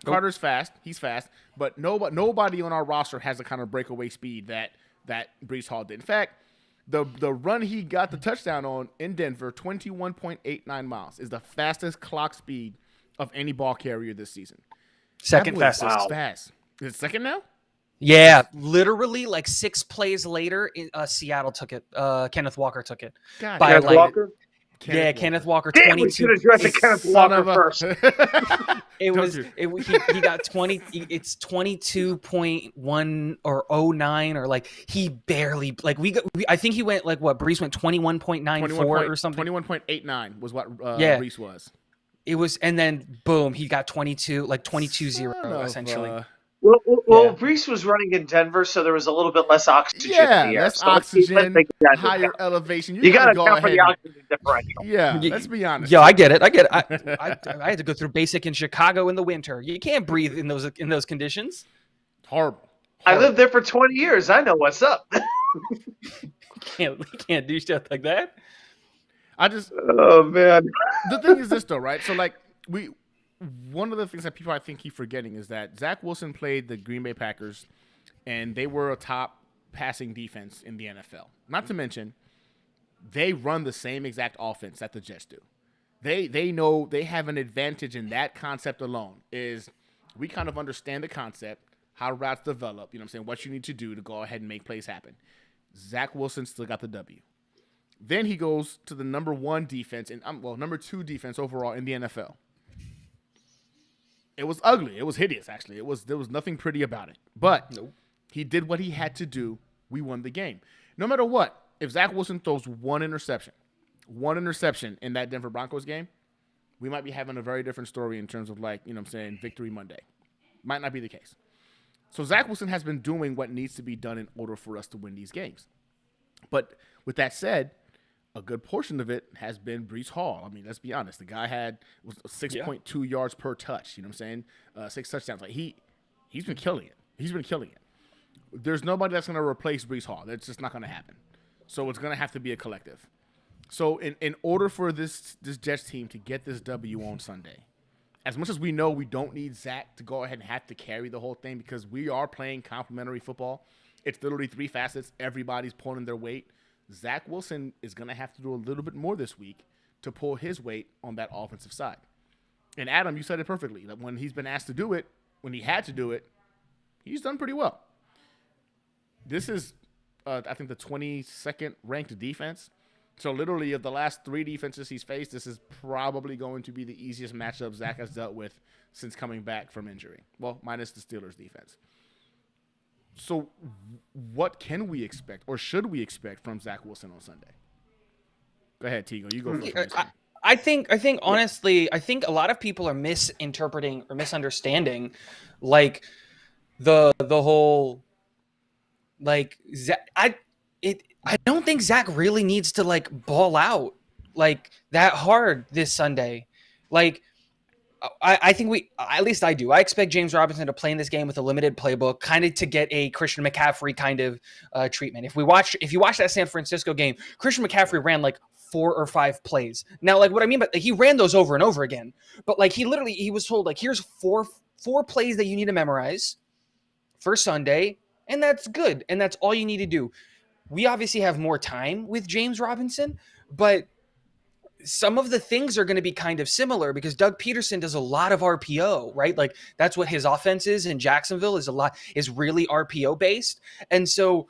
Carter's fast. He's fast. But nobody on our roster has the kind of breakaway speed that Brees Hall did. In fact, the run he got the touchdown on in Denver, 21.89 miles, is the fastest clock speed of any ball carrier this season. Second That was fastest. Wow. fast. Is it second now? Yeah, literally like 6 plays later, Seattle took it. Kenneth Walker took it. God, By Kenneth like Walker? Kenneth Walker Damn, we should 22. have drafted It's- Kenneth Son Walker of a. first. It Don't was you? he got 20. It's 22.1 or 09 or like he barely like I think he went like what Brees went 21.94 or something. 21.89 was what Yeah. Reese was. It was, and then boom, he got 22-0 Son of essentially. a- Well, Yeah. Brees was running in Denver, so there was a little bit less oxygen Yeah, in the air. less So let's oxygen, take that into higher account. elevation. You got to go account for ahead. the oxygen differential. Yeah, let's be honest. Yeah, I get it. I had to go through basic in Chicago in the winter. You can't breathe in those conditions. Horrible. I lived there for 20 years. I know what's up. You can't do stuff like that. I just Oh, man. the thing is this though, right? So like one of the things that people I think keep forgetting is that Zach Wilson played the Green Bay Packers, and they were a top passing defense in the NFL. Not to mention, they run the same exact offense that the Jets do. They know they have an advantage in that concept alone. Is we kind of understand the concept, how routes develop. You know what I'm saying? What you need to do to go ahead and make plays happen. Zach Wilson still got the W. Then he goes to the number 1 defense and number 2 defense overall in the NFL. It was ugly. It was hideous, actually. There was nothing pretty about it. But he did what he had to do. We won the game. No matter what, if Zach Wilson throws one interception in that Denver Broncos game, we might be having a very different story in terms of Victory Monday. Might not be the case. So Zach Wilson has been doing what needs to be done in order for us to win these games. But with that said, a good portion of it has been Brees Hall. I mean, let's be honest. The guy was 6.2 yards per touch. You know what I'm saying? 6 touchdowns. Like he's been killing it. There's nobody that's going to replace Brees Hall. That's just not going to happen. So it's going to have to be a collective. So in order for this Jets team to get this W on Sunday, as much as we know we don't need Zach to go ahead and have to carry the whole thing because we are playing complementary football. It's literally 3 facets. Everybody's pulling their weight. Zach Wilson is going to have to do a little bit more this week to pull his weight on that offensive side. And Adam, you said it perfectly. That when he's been asked to do it, when he had to do it, he's done pretty well. This is, I think, the 22nd ranked defense. So literally of the last 3 defenses he's faced, this is probably going to be the easiest matchup Zach has dealt with since coming back from injury. Well, minus the Steelers defense. So what can we expect or should we expect from Zach Wilson on Sunday? Go ahead, Tigo. You go first. I think honestly, I think a lot of people are misinterpreting or misunderstanding like the whole like Zach, I don't think Zach really needs to like ball out like that hard this Sunday. Like I think at least I do. I expect James Robinson to play in this game with a limited playbook, kind of to get a Christian McCaffrey kind of treatment. If you watch that San Francisco game, Christian McCaffrey ran like 4 or 5 plays. Now, like what I mean, but like, he ran those over and over again. But like he was told like here's four plays that you need to memorize for Sunday, and that's good, and that's all you need to do. We obviously have more time with James Robinson, but some of the things are going to be kind of similar because Doug Peterson does a lot of RPO, right? Like that's what his offense is in Jacksonville is really RPO based. And so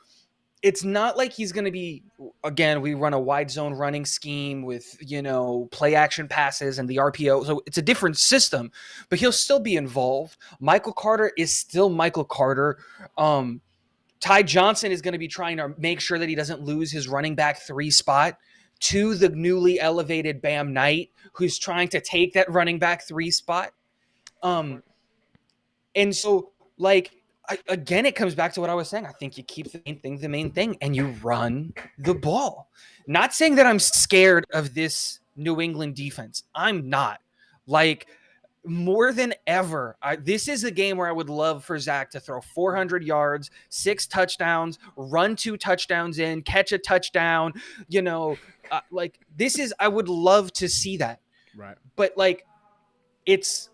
it's not like he's going to be, again, we run a wide zone running scheme with, play action passes and the RPO. So it's a different system, but he'll still be involved. Michael Carter is still Michael Carter. Ty Johnson is going to be trying to make sure that he doesn't lose his running back 3 spot to the newly elevated Bam Knight, who's trying to take that running back 3 spot. And so, again, it comes back to what I was saying. I think you keep the main thing, and you run the ball. Not saying that I'm scared of this New England defense. I'm not. More than ever, this is a game where I would love for Zach to throw 400 yards, 6 touchdowns, run 2 touchdowns in, catch a touchdown. I would love to see that. Right. But it's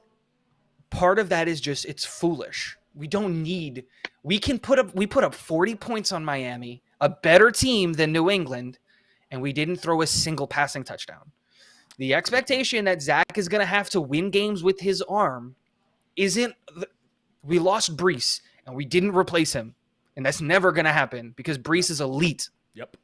part of that is just, it's foolish. We put up 40 points on Miami, a better team than New England, and we didn't throw a single passing touchdown. The expectation that Zach is going to have to win games with his arm we lost Brees and we didn't replace him. And that's never going to happen because Brees is elite. Yep.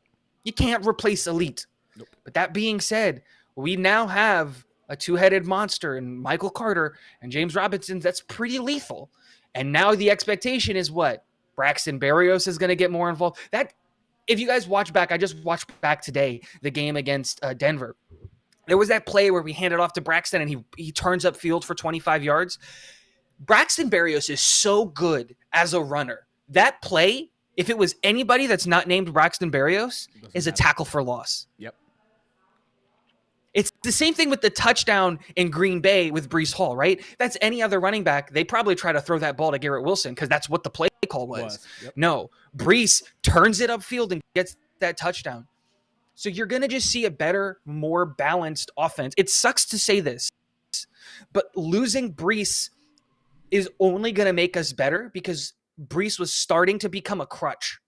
You can't replace elite. Nope. But that being said, we now have a two-headed monster in Michael Carter and James Robinson that's pretty lethal. And now the expectation is what? Braxton Berrios is going to get more involved. That, if you guys watch back, I just watched back today the game against Denver. There was that play where we handed off to Braxton and he turns up field for 25 yards. Braxton Berrios is so good as a runner. That play, if it was anybody that's not named Braxton Berrios, is a tackle for loss. Yep. It's the same thing with the touchdown in Green Bay with Brees Hall, right? That's any other running back. They probably try to throw that ball to Garrett Wilson because that's what the play call was. Yep. No, Brees turns it upfield and gets that touchdown. So you're going to just see a better, more balanced offense. It sucks to say this, but losing Brees is only going to make us better because Brees was starting to become a crutch.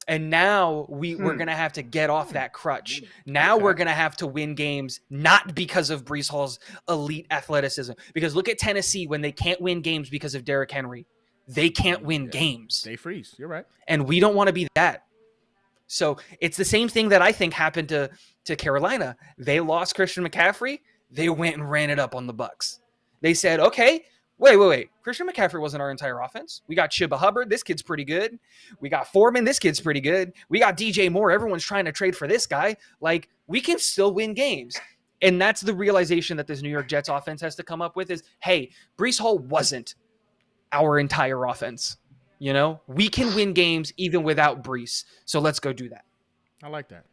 And now we're going to have to get off that crutch. Now we're going to have to win games, not because of Brees Hall's elite athleticism. Because look at Tennessee when they can't win games because of Derrick Henry. They can't win games. They freeze. You're right. And we don't want to be that. So it's the same thing that I think happened to Carolina. They lost Christian McCaffrey. They went and ran it up on the Bucs. They said, okay, wait. Christian McCaffrey wasn't our entire offense. We got Chuba Hubbard. This kid's pretty good. We got Foreman. This kid's pretty good. We got DJ Moore. Everyone's trying to trade for this guy. Like, we can still win games. And that's the realization that this New York Jets offense has to come up with is, hey, Brees Hall wasn't our entire offense. You know, we can win games even without Brees. So let's go do that. I like that.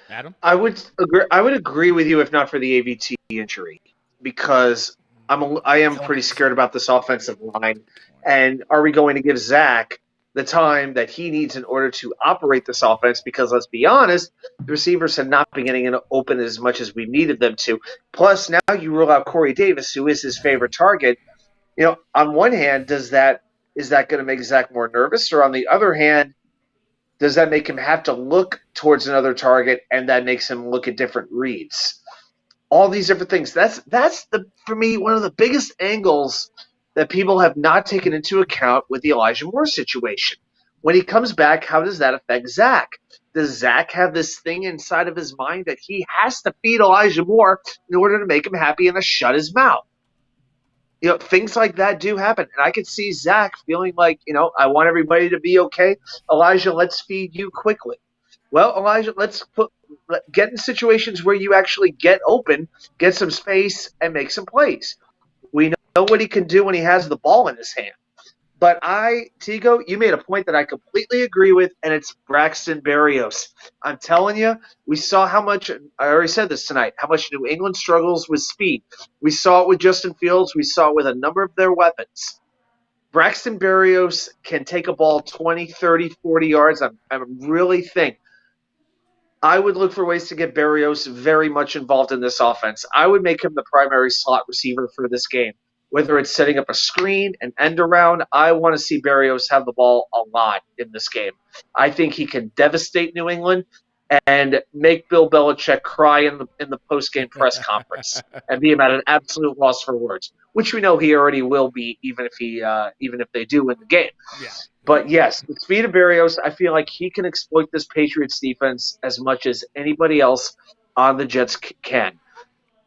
Adam? I would agree with you if not for the AVT injury, because I am pretty scared about this offensive line. And are we going to give Zach the time that he needs in order to operate this offense? Because let's be honest, the receivers have not been getting open as much as we needed them to. Plus, now you rule out Corey Davis, who is his favorite target. You know, on one hand, is that going to make Zach more nervous? Or on the other hand, does that make him have to look towards another target and that makes him look at different reads? All these different things. That's for me, one of the biggest angles that people have not taken into account with the Elijah Moore situation. When he comes back, how does that affect Zach? Does Zach have this thing inside of his mind that he has to feed Elijah Moore in order to make him happy and to shut his mouth? You know, things like that do happen. And I could see Zach feeling like, you know, I want everybody to be okay. Elijah, let's feed you quickly. Well, Elijah, get in situations where you actually get open, get some space, and make some plays. We know what he can do when he has the ball in his hand. But Tigo, you made a point that I completely agree with, and it's Braxton Berrios. I'm telling you, we saw how much – I already said this tonight – how much New England struggles with speed. We saw it with Justin Fields. We saw it with a number of their weapons. Braxton Berrios can take a ball 20, 30, 40 yards. I really think I would look for ways to get Berrios very much involved in this offense. I would make him the primary slot receiver for this game. Whether it's setting up a screen, an end around, I want to see Berrios have the ball a lot in this game. I think he can devastate New England and make Bill Belichick cry in the post-game press conference and be him at an absolute loss for words, which we know he already will be, even if they do win the game. Yeah. But yes, the speed of Berrios, I feel like he can exploit this Patriots defense as much as anybody else on the Jets can.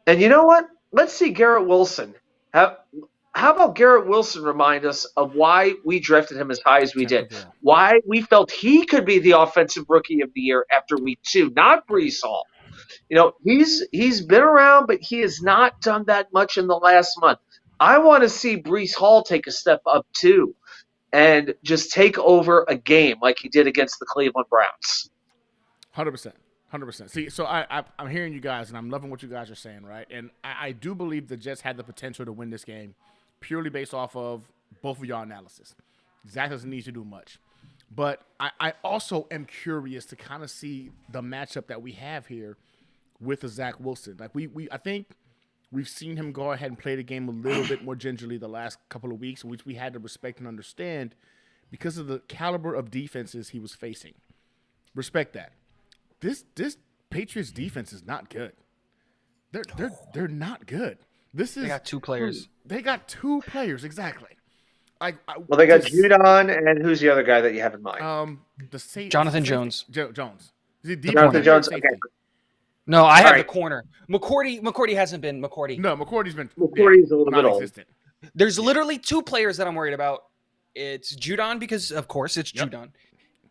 And you know what? Let's see Garrett Wilson. How about Garrett Wilson remind us of why we drafted him as high as we did? Why we felt he could be the offensive rookie of the year after week 2, not Brees Hall. You know, he's been around, but he has not done that much in the last month. I want to see Brees Hall take a step up too and just take over a game like he did against the Cleveland Browns. 100%. 100%. See, so I'm hearing you guys, and I'm loving what you guys are saying, right? And I do believe the Jets had the potential to win this game purely based off of both of y'all analysis. Zach doesn't need to do much. But I also am curious to kind of see the matchup that we have here with the Zach Wilson. Like I think we've seen him go ahead and play the game a little bit more gingerly the last couple of weeks, which we had to respect and understand because of the caliber of defenses he was facing. Respect that. This Patriots defense is not good. They're not good. This is They got 2 players. They got 2 players exactly. Well, they got Judon, and who's the other guy that you have in mind? Jonathan Jones. Jones. Is he Jonathan corner or Jones. safety? Okay. No, I have right. the corner. McCourty hasn't been McCourty. No, McCourty's been McCourty's a little bit old. non-existent. There's literally 2 players that I'm worried about. It's Judon because of course it's Judon.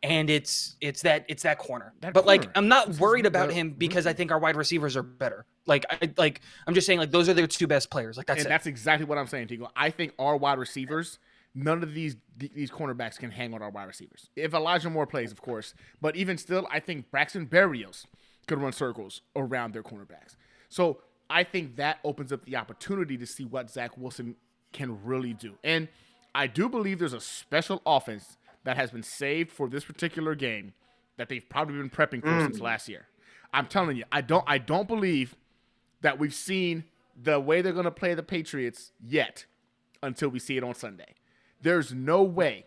And it's that corner. But like I'm not worried about him because I think our wide receivers are better. I'm just saying like those are their 2 best players. Like that's it. That's exactly what I'm saying, Tigo. I think our wide receivers, none of these cornerbacks can hang on our wide receivers. If Elijah Moore plays, of course. But even still, I think Braxton Berrios could run circles around their cornerbacks. So I think that opens up the opportunity to see what Zach Wilson can really do. And I do believe there's a special offense that has been saved for this particular game that they've probably been prepping for since last year. I'm telling you, I don't believe that we've seen the way they're going to play the Patriots yet until we see it on Sunday. There's no way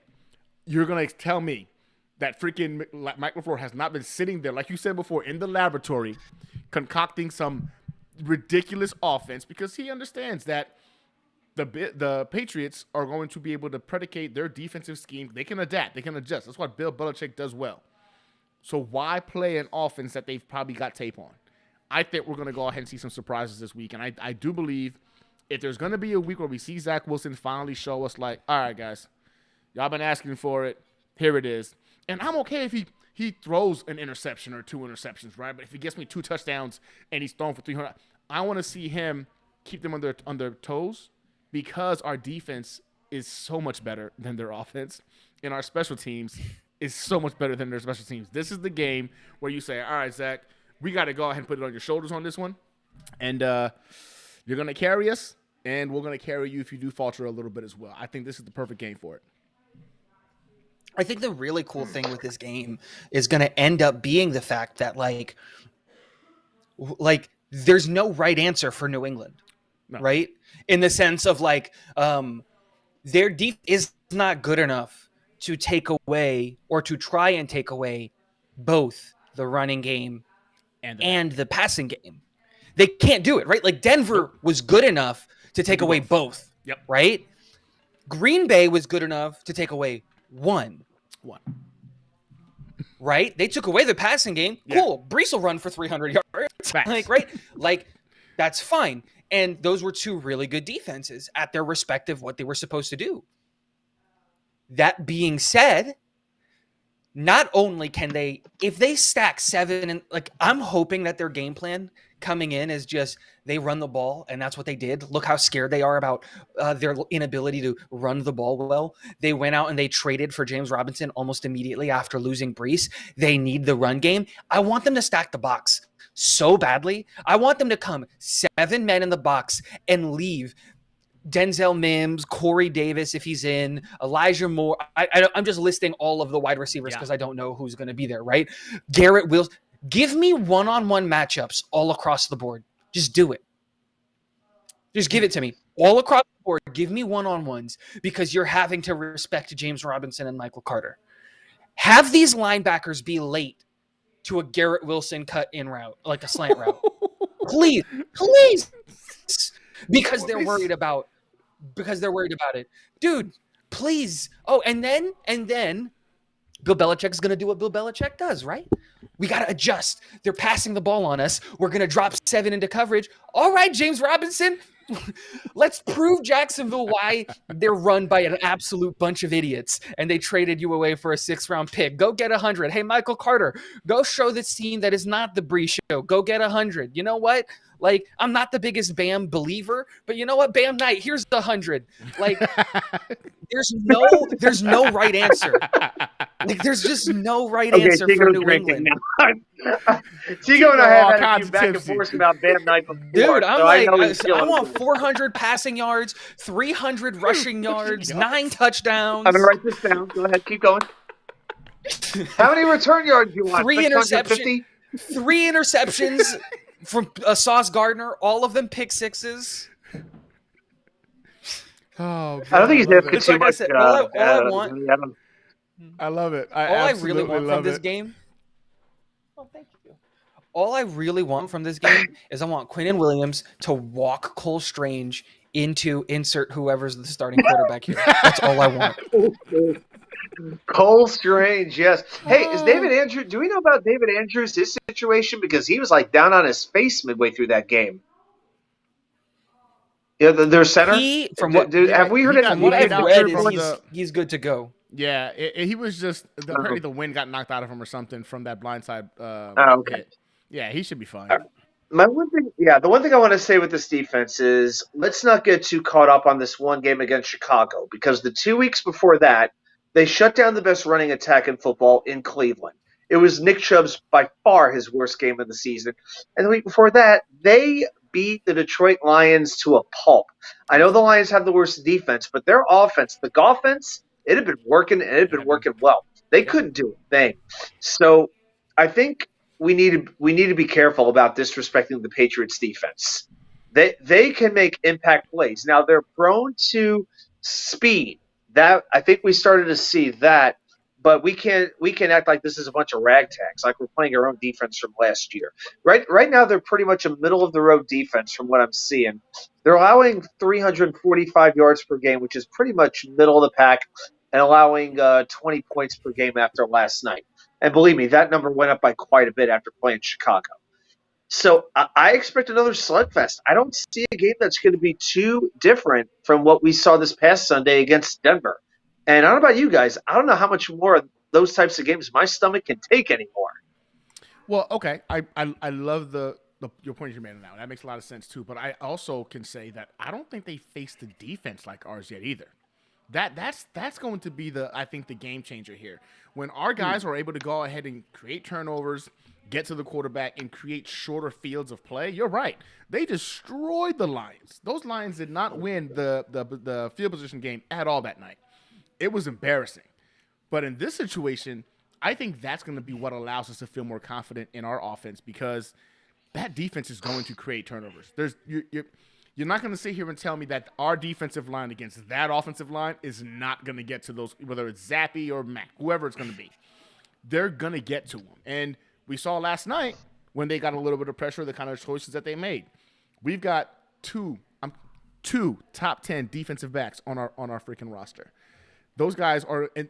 you're going to tell me that freaking Mike LaFleur has not been sitting there, like you said before, in the laboratory concocting some ridiculous offense because he understands that the Patriots are going to be able to predicate their defensive scheme. They can adapt. They can adjust. That's what Bill Belichick does well. So why play an offense that they've probably got tape on? I think we're going to go ahead and see some surprises this week. And I do believe if there's going to be a week where we see Zach Wilson finally show us like, all right, guys, y'all been asking for it. Here it is. And I'm okay if he throws an interception or 2 interceptions, right? But if he gets me 2 touchdowns and he's thrown for 300, I want to see him keep them on their toes, because our defense is so much better than their offense, and our special teams is so much better than their special teams. This is the game where you say, all right, Zach, we got to go ahead and put it on your shoulders on this one, and you're going to carry us, and we're going to carry you if you do falter a little bit as well. I think this is the perfect game for it. I think the really cool thing with this game is going to end up being the fact that like there's no right answer for New England. No. Right? In the sense of like their defense is not good enough to take away or to try and take away both the running game and the passing game. They can't do it, right? Like Denver was good enough to take away both. Yep. Right? Green Bay was good enough to take away one. Right? They took away the passing game. Yeah. Cool. Brees will run for 300 yards. Like, right? Like, that's fine. And those were 2 really good defenses at their respective what they were supposed to do. That being said, not only can they, if they stack 7 and like, I'm hoping that their game plan coming in is just they run the ball, and that's what they did. Look how scared they are about their inability to run the ball well. They went out and they traded for James Robinson almost immediately after losing Brees. They need the run game. I want them to stack the box so badly. I want them to come 7 men in the box and leave Denzel Mims, Corey Davis, if he's in, Elijah Moore. I'm just listing all of the wide receivers because I don't know who's going to be there, right? Garrett Wills. Give me one-on-one matchups all across the board. Just do it. Just give it to me. All across the board, give me one-on-ones because you're having to respect James Robinson and Michael Carter. Have these linebackers be late to a Garrett Wilson cut-in route, like a slant route. Please. Because they're worried about it. Dude, please. Oh, and then Bill Belichick's going to do what Bill Belichick does, right? We got to adjust. They're passing the ball on us. We're going to drop 7 into coverage. All right, James Robinson, let's prove Jacksonville why they're run by an absolute bunch of idiots and they traded you away for a 6th-round pick. Go get 100. Hey, Michael Carter, go show this team that is not the Brees show. Go get 100. You know what? Like, I'm not the biggest Bam believer, but you know what? Bam Knight, here's the 100. Like, there's no right answer. Like, there's just no right answer for New England. Tigo and I have had a few back and forth about Bam Knight before. Dude, I so want 400 passing yards, 300 rushing yards, 9 touchdowns. I'm going to write this down. Go ahead. Keep going. How many return yards do you want? 3 interceptions. 3 interceptions from Sauce Gardner, all of them pick sixes. Oh, God, I don't think he's asking too like much. I said, all I want. I love it. All I really want from this game. Oh, thank you. All I really want from this game is I want Quinnen Williams to walk Cole Strange into insert whoever's the starting quarterback here. That's all I want. Cole Strange, yes. Hey, is David Andrews? Do we know about David Andrews, his situation? Because he was like down on his face midway through that game. Yeah, their center. Have we heard from what I've read is he's good to go. Yeah, he was just apparently the wind got knocked out of him or something from that blindside. Okay. Hit. Yeah, he should be fine. The one thing I want to say with this defense is let's not get too caught up on this one game against Chicago, because the 2 weeks before that, they shut down the best running attack in football in Cleveland. It was Nick Chubb's by far his worst game of the season. And the week before that, they beat the Detroit Lions to a pulp. I know the Lions have the worst defense, but their offense, the offense, it had been working, and it had been working well. They couldn't do a thing. So I think we need to be careful about disrespecting the Patriots defense. They can make impact plays. Now they're prone to speed. That I think we started to see that, but we can't act like this is a bunch of ragtags, like we're playing our own defense from last year. Right now they're pretty much a middle of the road defense from what I'm seeing. They're allowing 345 yards per game, which is pretty much middle of the pack, and allowing 20 points per game after last night. And believe me, that number went up by quite a bit after playing Chicago. So I expect another slugfest. I don't see a game that's going to be too different from what we saw this past Sunday against Denver. And I don't know about you guys. I don't know how much more of those types of games my stomach can take anymore. Well, okay. I love your point you made now. That makes a lot of sense too. But I also can say that I don't think they faced a defense like ours yet either. That's going to be I think the game changer here. When our guys are able to go ahead and create turnovers, get to the quarterback, and create shorter fields of play, you're right. They destroyed the Lions. Those Lions did not win the field position game at all that night. It was embarrassing. But in this situation, I think that's going to be what allows us to feel more confident in our offense, because that defense is going to create turnovers. You're not going to sit here and tell me that our defensive line against that offensive line is not going to get to those, whether it's Zappy or Mac, whoever it's going to be. They're going to get to them. And we saw last night when they got a little bit of pressure, the kind of choices that they made. We've got two top 10 defensive backs on our freaking roster. Those guys are in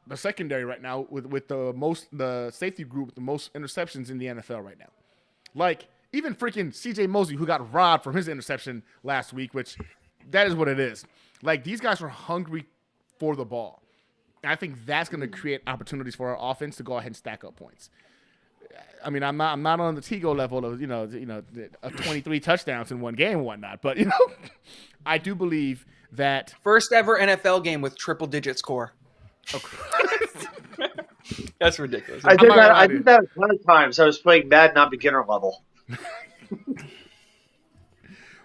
the secondary right now with the safety group with the most interceptions in the NFL right now. Like, even freaking C.J. Mosley, who got robbed from his interception last week, which that is what it is. Like, these guys are hungry for the ball. And I think that's going to create opportunities for our offense to go ahead and stack up points. I mean, I'm not on the Tego level of 23 touchdowns in one game and whatnot, but I do believe that first ever NFL game with triple digit score. That's ridiculous. I did that a ton of times. I was playing Madden on beginner level.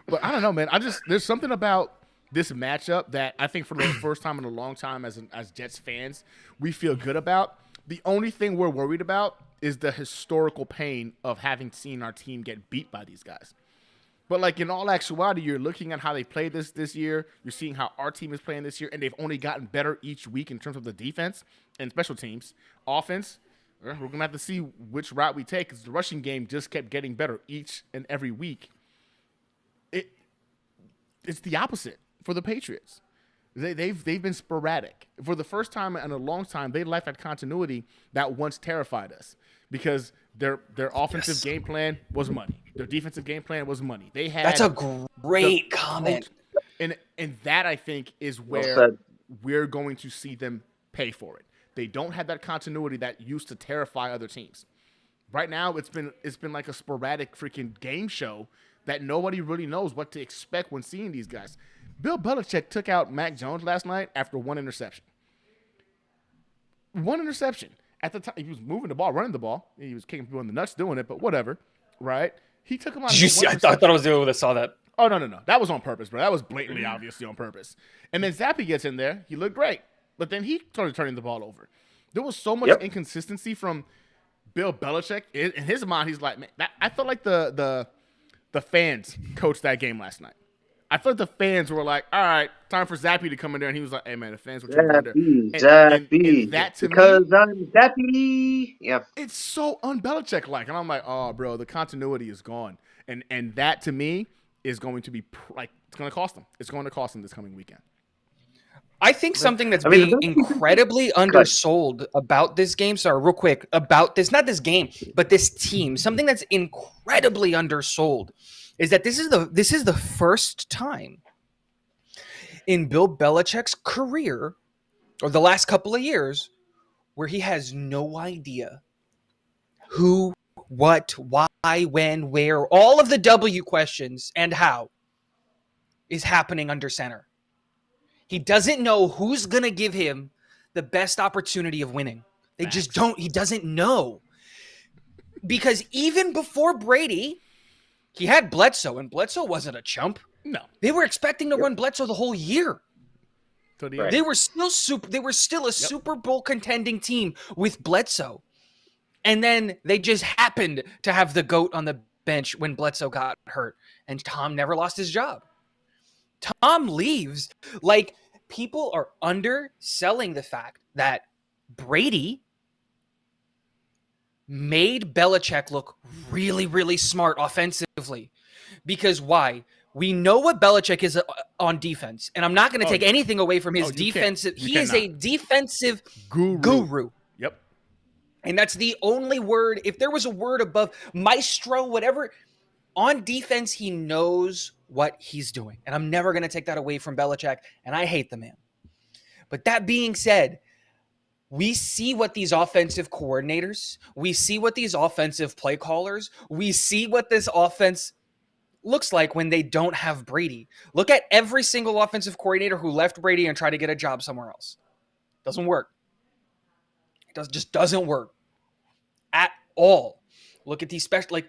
But I don't know, man. There's something about this matchup that I think for the first time in a long time as Jets fans, we feel good about. The only thing we're worried about is the historical pain of having seen our team get beat by these guys. But like in all actuality, you're looking at how they played this year. You're seeing how our team is playing this year, and they've only gotten better each week in terms of the defense and special teams. Offense, we're going to have to see which route we take, because the rushing game just kept getting better each and every week. It's the opposite for the Patriots. They've been sporadic. For the first time in a long time, they left that continuity that once terrified us, because their offensive game plan was money. Their defensive game plan was money. That's a great comment. And that, I think, is where we're going to see them pay for it. They don't have that continuity that used to terrify other teams. Right now, it's been like a sporadic freaking game show that nobody really knows what to expect when seeing these guys. Bill Belichick took out Mac Jones last night after one interception. One interception. At the time, he was moving the ball, running the ball. He was kicking people in the nuts doing it, but whatever, right? He took him out. Did you see? I thought I was the only one that saw that. Oh, no. That was on purpose, bro. That was blatantly, obviously on purpose. And then Zappy gets in there. He looked great. But then he started turning the ball over. There was so much inconsistency from Bill Belichick. In his mind, he's like, man, I felt like the fans coached that game last night. I thought the fans were like, all right, time for Zappy to come in there. And he was like, hey, man, the fans want you to go in there. Zappy. And that to Because me, I'm Zappy. Yeah. it's so un-Belichick-like. And I'm like, oh, bro, the continuity is gone. And that to me is going to be like, it's going to cost them. It's going to cost them this coming weekend. I think something that's I mean, being incredibly undersold about this game, sorry, real quick, about this, not this game, but this team, something that's incredibly undersold is that this is the first time in Bill Belichick's career, or the last couple of years, where he has no idea who, what, why, when, where, all of the W questions and how is happening under center. He doesn't know who's going to give him the best opportunity of winning. They just don't. He doesn't know. Because even before Brady, he had Bledsoe, and Bledsoe wasn't a chump. No. They were expecting to run Bledsoe the whole year. So They were still a Super Bowl contending team with Bledsoe. And then they just happened to have the GOAT on the bench when Bledsoe got hurt. And Tom never lost his job. Tom leaves. Like, people are underselling the fact that Brady made Belichick look really, really smart offensively. Because why? We know what Belichick is on defense. And I'm not going to take anything away from his defensive. He is a defensive guru. Yep. And that's the only word. If there was a word above maestro, whatever, on defense, he knows what he's doing. And I'm never going to take that away from Belichick. And I hate the man. But that being said, we see what these offensive coordinators, we see what these offensive play callers, we see what this offense looks like when they don't have Brady. Look at every single offensive coordinator who left Brady and tried to get a job somewhere else. Doesn't work. It just doesn't work at all. Look at these special, like,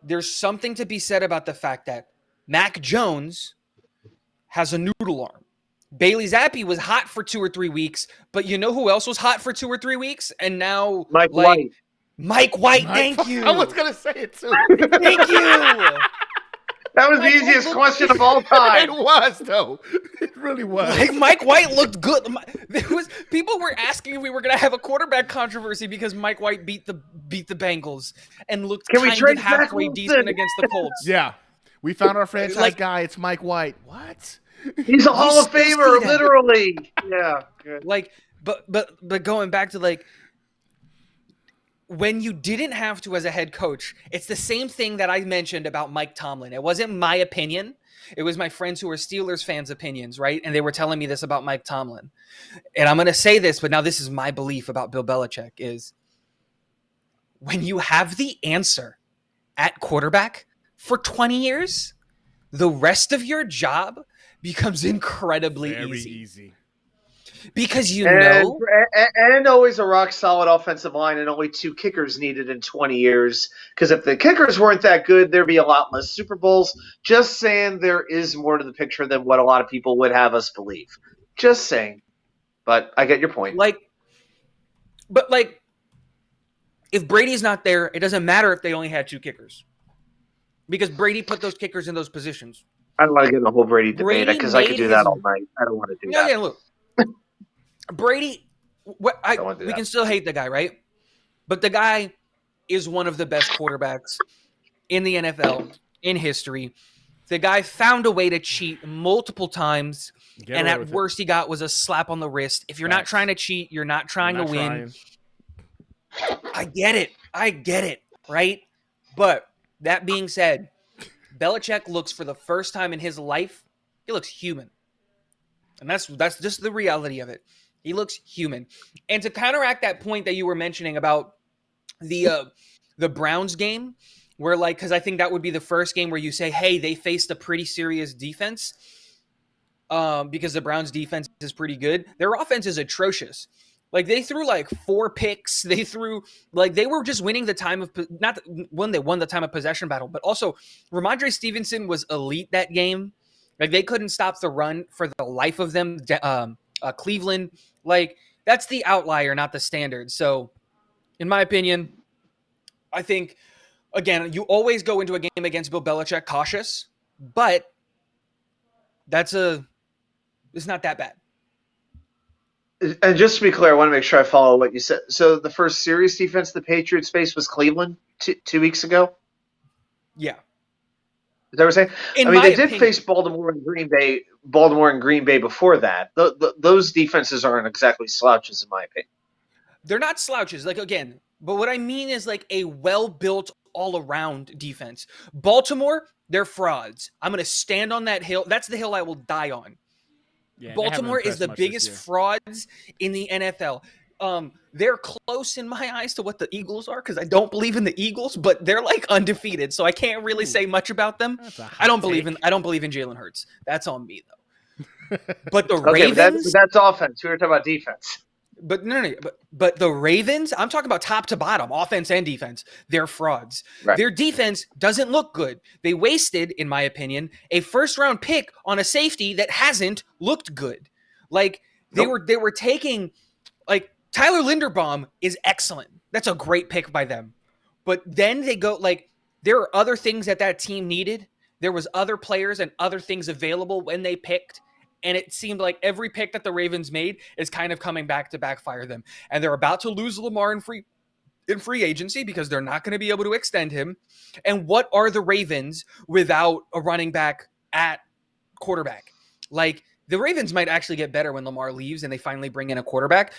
there's something to be said about the fact that Mac Jones has a noodle arm. Bailey Zappi was hot for 2 or 3 weeks, but you know who else was hot for 2 or 3 weeks? And now, Mike White. Mike White, thank you. I was going to say it too. Thank you. That was the easiest question of all time. It was, though. It really was. Like, Mike White looked good. People were asking if we were going to have a quarterback controversy because Mike White beat the Bengals and looked kind of halfway decent against the Colts. Yeah. We found our franchise guy. It's Mike White. What? He's a Hall of Famer, literally. Yeah. Good. Like, but going back to, like, when you didn't have to as a head coach, it's the same thing that I mentioned about Mike Tomlin. It wasn't my opinion. It was my friends who are Steelers fans' opinions, right? And they were telling me this about Mike Tomlin. And I'm going to say this, but now this is my belief about Bill Belichick is when you have the answer at quarterback for 20 years, the rest of your job becomes incredibly Very easy. Because know. And always a rock-solid offensive line and only 2 kickers needed in 20 years. Because if the kickers weren't that good, there'd be a lot less Super Bowls. Just saying there is more to the picture than what a lot of people would have us believe. Just saying. But I get your point. But if Brady's not there, it doesn't matter if they only had 2 kickers. Because Brady put those kickers in those positions. I don't want to get in the whole Brady debate because I could do that all night. I don't want to do that. Yeah, look. Brady, we can still hate the guy, right? But the guy is one of the best quarterbacks in the NFL in history. The guy found a way to cheat multiple times, and at worst he got was a slap on the wrist. If you're not trying to cheat, you're not trying to win. I get it, right? But that being said, Belichick looks for the first time in his life, he looks human. And that's just the reality of it. He looks human. And to counteract that point that you were mentioning about the Browns game, where because I think that would be the first game where you say, hey, they faced a pretty serious defense because the Browns defense is pretty good. Their offense is atrocious. Like, they threw 4 picks. They threw they were just winning the time of not when they won the time of possession battle, but also Ramondre Stevenson was elite that game. Like, they couldn't stop the run for the life of them. Cleveland, that's the outlier, not the standard. So, in my opinion, I think, again, you always go into a game against Bill Belichick cautious, but it's not that bad. And just to be clear, I want to make sure I follow what you said. So the first serious defense the Patriots faced was Cleveland 2 weeks ago. Yeah. Is that what you're saying? In I mean, my they did opinion, face Baltimore and Green Bay. Baltimore and Green Bay before that. Those defenses aren't exactly slouches, in my opinion. they're not slouches. Like, again, but what I mean is like a well-built all-around defense. Baltimore, they're frauds. I'm going to stand on that hill. That's the hill I will die on. Yeah, they haven't Baltimore is impressed the much this biggest year. frauds in the NFL. They're close in my eyes to what the Eagles are because I don't believe in the Eagles, but they're like undefeated, so I can't really say much about them. That's a hot I don't believe in take. Jalen Hurts. That's on me though. But the Okay, Ravens, but that's offense. We were talking about defense. but no, but the Ravens, I'm talking about top to bottom, offense and defense. They're frauds. Right. Their defense doesn't look good. They wasted, in my opinion, a first-round pick on a safety that hasn't looked good. Like they were taking, like, Tyler Linderbaum is excellent. That's a great pick by them. But then they go, like, there are other things that team needed. There was other players and other things available when they picked. And it seemed like every pick that the Ravens made is kind of coming back to backfire them. And they're about to lose Lamar in free agency because they're not going to be able to extend him. And what are the Ravens without a running back at quarterback? Like, the Ravens might actually get better when Lamar leaves and they finally bring in a quarterback.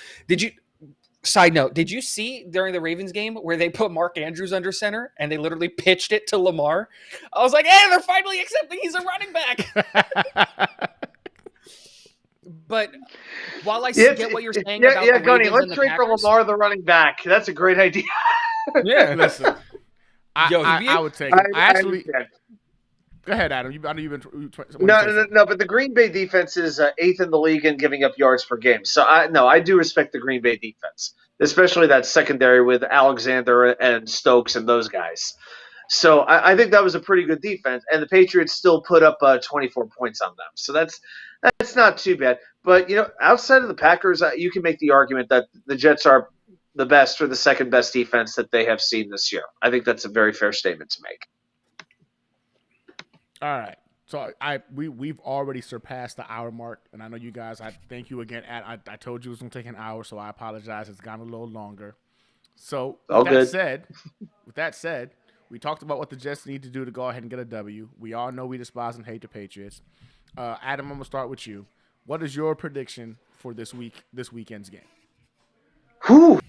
Side note, did you see during the Ravens game where they put Mark Andrews under center and they literally pitched it to Lamar? I was like, hey, they're finally accepting he's a running back. But while I get what you're saying about the Gunny, Ravens and let's the trade for Packers, Lamar, the running back. That's a great idea. yeah, Listen, Yo, he'd be- I would take him. I actually understand. go ahead, Adam. I know you've been. No. But the Green Bay defense is eighth in the league in giving up yards per game. So I do respect the Green Bay defense, especially that secondary with Alexander and Stokes and those guys. So I think that was a pretty good defense, and the Patriots still put up 24 points on them. So that's not too bad. But outside of the Packers, you can make the argument that the Jets are the best or the second best defense that they have seen this year. I think that's a very fair statement to make. All right. So we've already surpassed the hour mark, and I know you guys. I thank you again. I told you it was gonna take an hour, so I apologize. It's gone a little longer. So with that said, we talked about what the Jets need to do to go ahead and get a W. We all know we despise and hate the Patriots. Adam, I'm gonna start with you. What is your prediction for this weekend's game? Whew,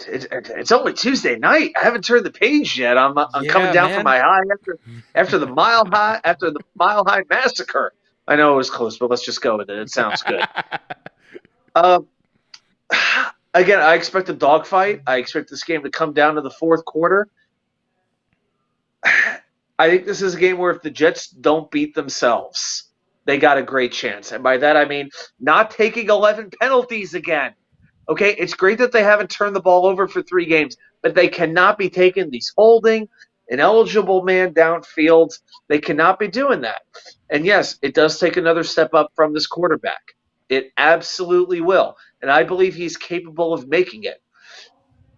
it's only Tuesday night. I haven't turned the page yet. I'm coming down from my high after the mile high massacre. I know it was close, but let's just go with it. It sounds good. Again, I expect a dogfight. I expect this game to come down to the fourth quarter. I think this is a game where if the Jets don't beat themselves, they got a great chance. And by that I mean not taking 11 penalties again. Okay, it's great that they haven't turned the ball over for 3 games, but they cannot be taking these holding, ineligible man downfield. They cannot be doing that. And yes, it does take another step up from this quarterback. It absolutely will. And I believe he's capable of making it.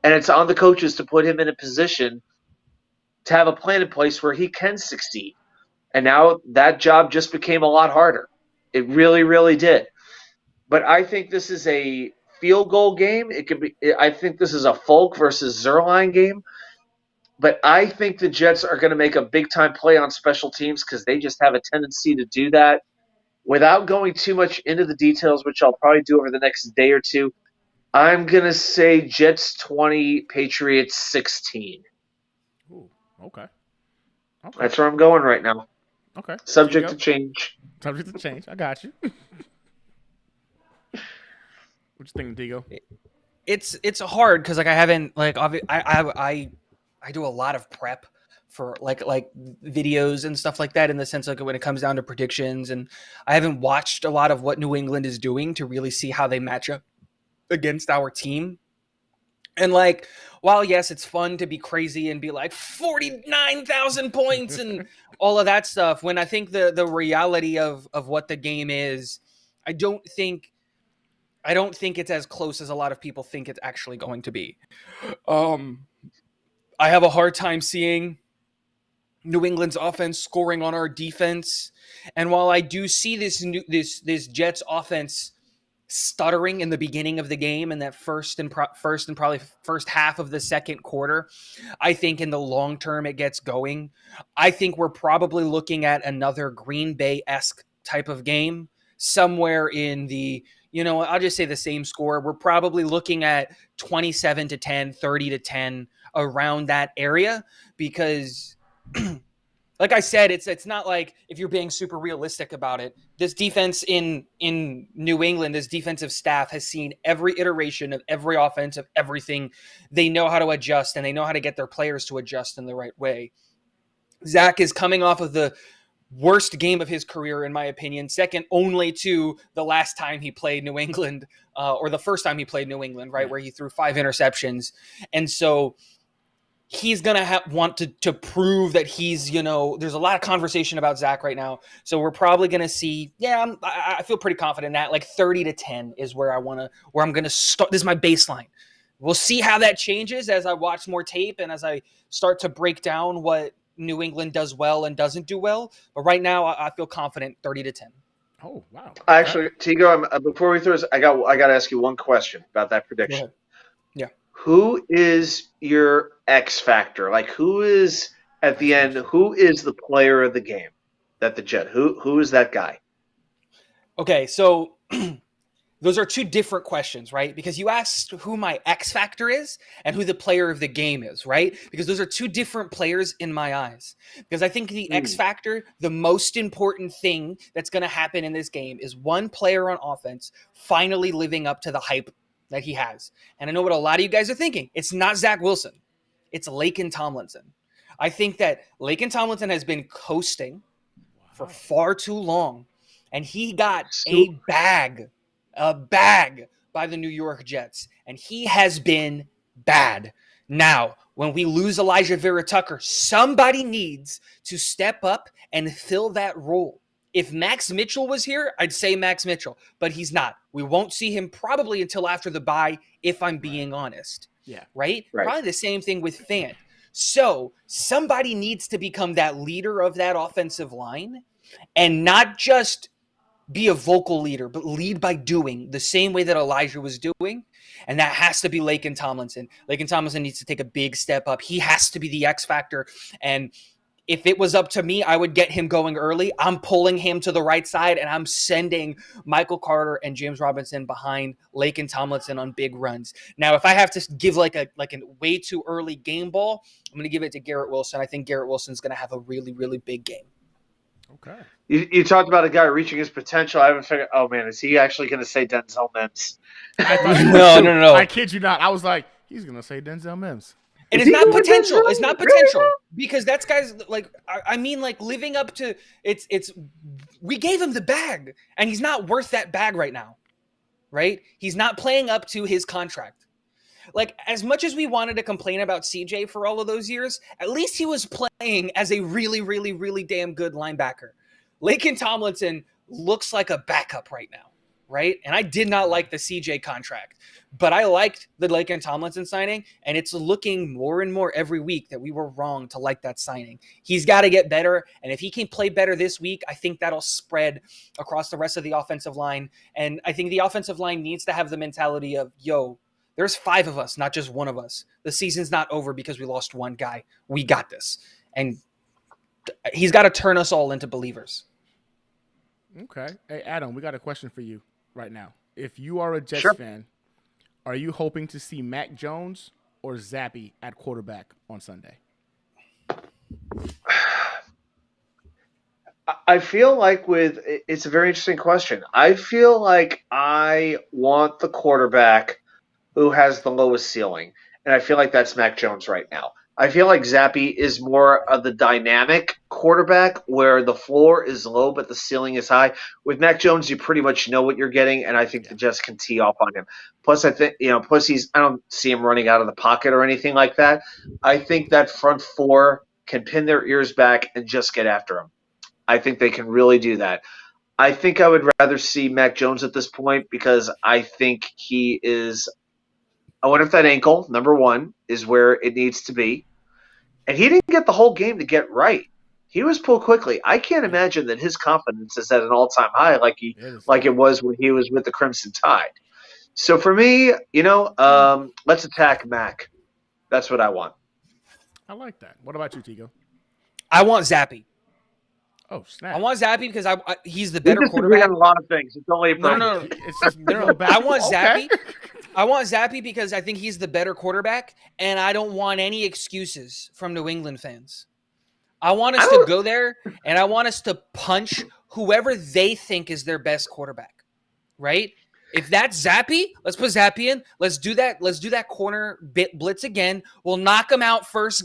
And it's on the coaches to put him in a position to have a plan in place where he can succeed. And now that job just became a lot harder. It really, really did. But I think this is a field goal game. I think this is a Folk versus Zerline game. But I think the Jets are going to make a big-time play on special teams because they just have a tendency to do that. Without going too much into the details, which I'll probably do over the next day or two, I'm going to say Jets 20, Patriots 16. Ooh, okay. That's where I'm going right now. Okay. Subject to change. Subject to change. I got you. What you thinking, Digo? It's hard because, like, I haven't, like, I do a lot of prep for like videos and stuff like that, in the sense, like, when it comes down to predictions, and I haven't watched a lot of what New England is doing to really see how they match up against our team. And, like, while yes, it's fun to be crazy and be like 49,000 points and all of that stuff, when I think the reality of what the game is, I don't think it's as close as a lot of people think it's actually going to be. I have a hard time seeing New England's offense scoring on our defense. And while I do see this Jets offense stuttering in the beginning of the game and that first and probably first half of the second quarter, I think in the long term it gets going. I think we're probably looking at another Green Bay-esque type of game somewhere in the, I'll just say the same score. We're probably looking at 27-10, 30-10, around that area, because like I said, it's not like, if you're being super realistic about it, this defense in New England, this defensive staff has seen every iteration of every offense, of everything. They know how to adjust, and they know how to get their players to adjust in the right way. Zach is coming off of the worst game of his career, in my opinion, second only to the last time he played New England, or the first time he played New England, right, where he threw 5 interceptions. And so he's going to want to prove that he's, there's a lot of conversation about Zach right now. So we're probably going to see, I feel pretty confident in that, like 30-10 is where I'm going to start. This is my baseline. We'll see how that changes as I watch more tape and as I start to break down what New England does well and doesn't do well. But right now I feel confident 30-10. Oh, wow. Actually, Tigo, before we throw this, I got to ask you one question about that prediction. Yeah. Who is your X factor? Like, who is at the end? Who is the player of the game? That the Jet. Who is that guy? Okay, so those are two different questions, right? Because you asked who my X factor is and who the player of the game is, right? Because those are two different players in my eyes. Because I think the X factor, the most important thing that's going to happen in this game, is one player on offense finally living up to the hype that he has. And I know what a lot of you guys are thinking. It's not Zach Wilson. It's Laken Tomlinson. I think that Laken Tomlinson has been coasting for far too long, and he got a bag by the New York Jets, and he has been bad. Now, when we lose Elijah Vera Tucker, somebody needs to step up and fill that role. If Max Mitchell was here, I'd say Max Mitchell, but he's not. We won't see him probably until after the bye, if I'm being honest. Yeah. Right? Probably the same thing with Fant. So somebody needs to become that leader of that offensive line, and not just be a vocal leader, but lead by doing, the same way that Elijah was doing. And that has to be Laken Tomlinson. Laken Tomlinson needs to take a big step up. He has to be the X factor. And if it was up to me, I would get him going early. I'm pulling him to the right side, and I'm sending Michael Carter and James Robinson behind Laken Tomlinson on big runs. Now, if I have to give like a way too early game ball, I'm going to give it to Garrett Wilson. I think Garrett Wilson's going to have a really, really big game. Okay. You talked about a guy reaching his potential. I haven't figured. Oh man, is he actually going to say Denzel Mims? No. I kid you not. I was like, he's going to say Denzel Mims. And it's not potential. It's not potential, because that's guys like, I mean, like, living up to it's. We gave him the bag, and he's not worth that bag right now, right? He's not playing up to his contract. Like, as much as we wanted to complain about CJ for all of those years, at least he was playing as a really, really, really damn good linebacker. Laken Tomlinson looks like a backup right now, right? And I did not like the CJ contract, but I liked the Laken Tomlinson signing, and it's looking more and more every week that we were wrong to like that signing. He's got to get better, and if he can play better this week, I think that'll spread across the rest of the offensive line. And I think the offensive line needs to have the mentality of, there's 5 of us, not just one of us. The season's not over because we lost one guy. We got this. And he's got to turn us all into believers. Okay. Hey, Adam, we got a question for you right now. If you are a Jets fan, are you hoping to see Mac Jones or Zappy at quarterback on Sunday? I feel like it's a very interesting question. I feel like I want the quarterback who has the lowest ceiling, and I feel like that's Mac Jones right now. I feel like Zappy is more of the dynamic quarterback where the floor is low but the ceiling is high. With Mac Jones, you pretty much know what you're getting, and I think the Jets can tee off on him. Plus, I don't see him running out of the pocket or anything like that. I think that front 4 can pin their ears back and just get after him. I think they can really do that. I think I would rather see Mac Jones at this point because I think he is – I wonder if that ankle, number 1, is where it needs to be. And he didn't get the whole game to get right. he was pulled quickly. I can't imagine that his confidence is at an all-time high like it was when he was with the Crimson Tide. So for me, let's attack Mac. That's what I want. I like that. What about you, Tigo? I want Zappy. Oh, snap. I want Zappy because he's the We better disagree quarterback. on a lot of things. It's only No. It's just No. I want Okay. Zappy. I want Zappy because I think he's the better quarterback, and I don't want any excuses from New England fans. I want us to go there, and I want us to punch whoever they think is their best quarterback, right? If that's Zappy, let's put Zappy in. Let's do that. Let's do that corner blitz again. We'll knock him out first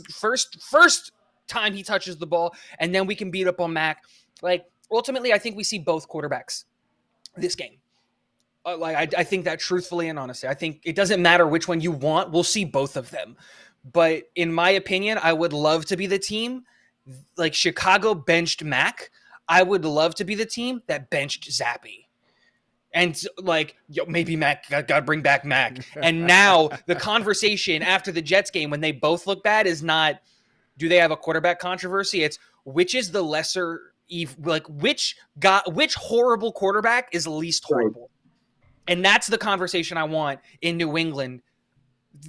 time he touches the ball, and then we can beat up on Mac. Like, ultimately, I think we see both quarterbacks this game. I think that truthfully and honestly, I think it doesn't matter which one you want. We'll see both of them. But in my opinion, I would love to be the team like Chicago benched Mac. I would love to be the team that benched Zappy. And like, maybe Mac, got to bring back Mac. And now the conversation after the Jets game, when they both look bad, is not, do they have a quarterback controversy? It's which is the lesser, which horrible quarterback is least horrible. And that's the conversation I want in New England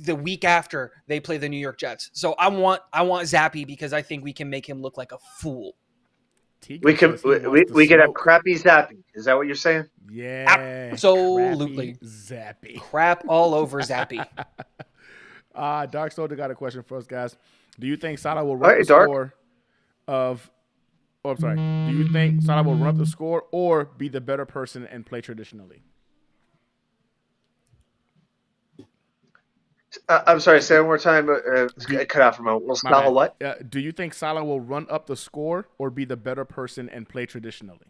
the week after they play the New York Jets. So I want Zappy because I think we can make him look like a fool. We could have crappy Zappy. Is that what you're saying? Yeah. Absolutely. Zappy. Crap all over Zappy. Dark Soldier got a question for us, guys. Do you think Salah will run the score of do you think Salah will run up the score or be the better person and play traditionally? I'm sorry, say it one more time. Cut out for a moment. Will Salah what? Do you think Salah will run up the score or be the better person and play traditionally?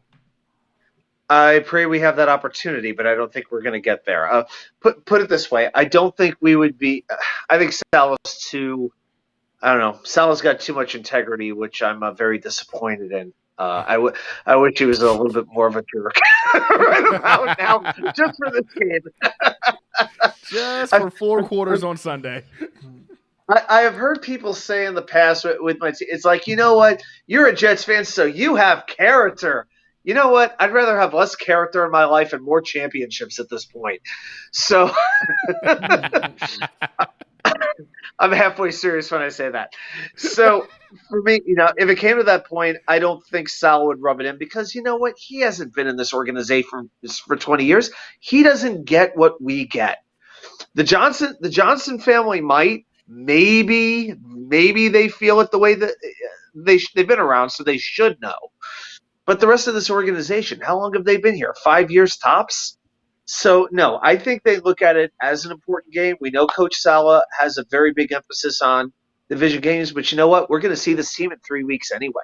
I pray we have that opportunity, but I don't think we're going to get there. Put it this way. I don't think we would be – I think Salah's too – I don't know. Salah's got too much integrity, which I'm very disappointed in. I wish he was a little bit more of a jerk right about now, just for this game. Just for 4 quarters on Sunday. I have heard people say in the past with my team, it's like, you know what? You're a Jets fan, so you have character. You know what? I'd rather have less character in my life and more championships at this point. So I'm halfway serious when I say that. So for me, if it came to that point, I don't think Sal would rub it in because you know what? He hasn't been in this organization for 20 years. He doesn't get what we get. The Johnson family might, maybe they feel it the way that they've been around, so they should know. But the rest of this organization, how long have they been here? 5 years tops? So, no, I think they look at it as an important game. We know Coach Saleh has a very big emphasis on division games, but you know what? We're going to see this team in 3 weeks anyway.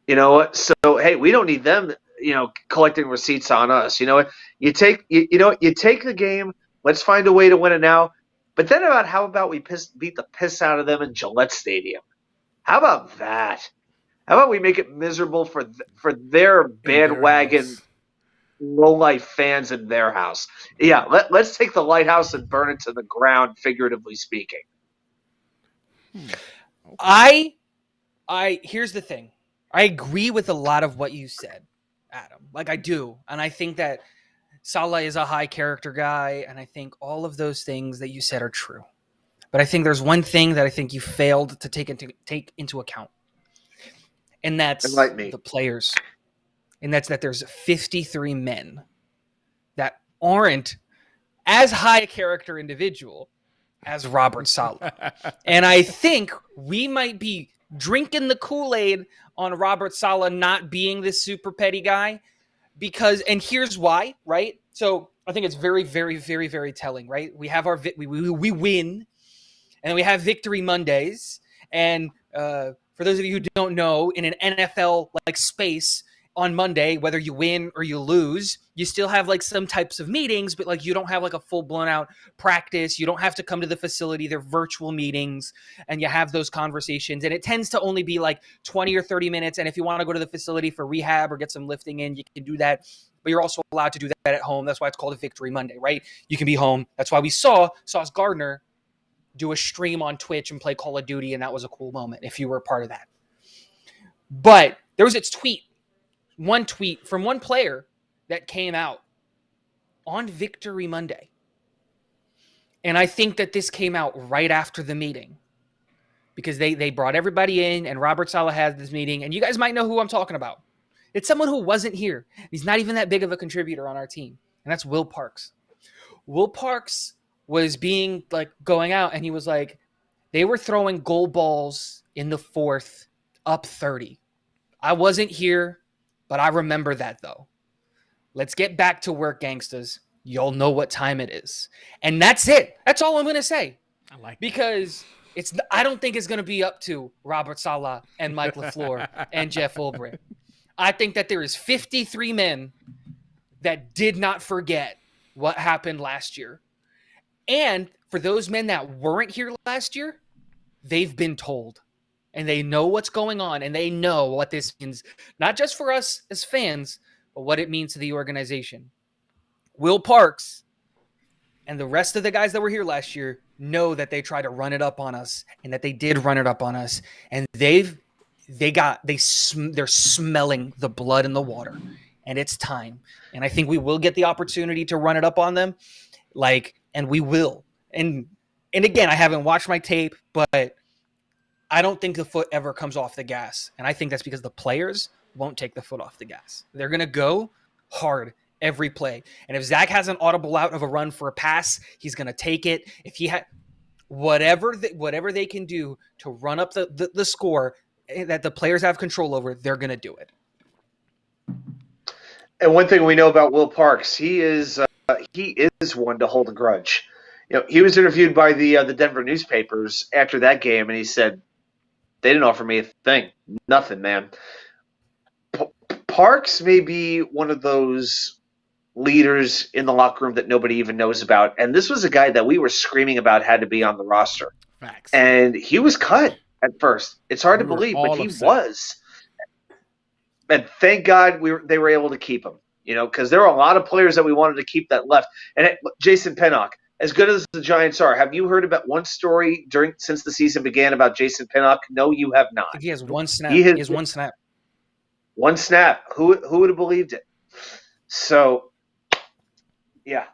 You know what? So, hey, we don't need them, collecting receipts on us. You know what? You take the game. Let's find a way to win it now. But then how about we beat the piss out of them in Gillette Stadium? How about that? How about we make it miserable for their bandwagon low-life fans in their house? Yeah, let's take the lighthouse and burn it to the ground, figuratively speaking. Okay. Here's the thing. I agree with a lot of what you said, Adam. Like, I do. And I think that Salah is a high character guy, and I think all of those things that you said are true. But I think there's one thing that I think you failed to take into account. And that's the players. And that's that there's 53 men that aren't as high a character individual as Robert Saleh. And I think we might be drinking the Kool-Aid on Robert Saleh not being this super petty guy and here's why, right? So I think it's very, very, very, very telling, right? We have we win, and then we have Victory Mondays. And for those of you who don't know, in an NFL like space, on Monday, whether you win or you lose, you still have like some types of meetings, but like you don't have like a full blown out practice. You don't have to come to the facility. They're virtual meetings and you have those conversations, and it tends to only be like 20 or 30 minutes. And if you want to go to the facility for rehab or get some lifting in, you can do that, but you're also allowed to do that at home. That's why it's called a Victory Monday, right? You can be home. That's why we saw Sauce Gardner do a stream on Twitch and play Call of Duty. And that was a cool moment if you were a part of that. But there was one tweet from one player that came out on Victory Monday. And I think that this came out right after the meeting because they brought everybody in and Robert Saleh had this meeting. And you guys might know who I'm talking about. It's someone who wasn't here. He's not even that big of a contributor on our team. And that's Will Parks. Will Parks was going out and he was like, they were throwing goal balls in the fourth up 30. I wasn't here, but I remember that though. Let's get back to work, gangsters. Y'all know what time it is. And that's it. That's all I'm going to say. I like because I don't think it's going to be up to Robert Saleh and Mike LaFleur and Jeff Ulbrich. I think that there is 53 men that did not forget what happened last year. And for those men that weren't here last year, they've been told. And they know what's going on. And they know what this means, not just for us as fans, but what it means to the organization. Will Parks and the rest of the guys that were here last year know that they tried to run it up on us and that they did run it up on us. And they're smelling the blood in the water and it's time. And I think we will get the opportunity to run it up on them. And we will. And again, I haven't watched my tape, but I don't think the foot ever comes off the gas. And I think that's because the players won't take the foot off the gas. They're going to go hard every play. And if Zach has an audible out of a run for a pass, he's going to take it. If he had whatever they can do to run up the score that the players have control over, they're going to do it. And one thing we know about Will Parks, he is one to hold a grudge. He was interviewed by the Denver newspapers after that game, and he said, "They didn't offer me a thing, nothing, man." Parks may be one of those leaders in the locker room that nobody even knows about, and this was a guy that we were screaming about had to be on the roster. Facts. And he was cut at first. It's hard to believe, but he was. And thank God they were able to keep him. Because there were a lot of players that we wanted to keep that left. And Jason Pinnock, as good as the Giants are, have you heard about one story since the season began about Jason Pinnock? No, you have not. I think he has one snap. He has one snap. One snap. Who would have believed it? So, yeah,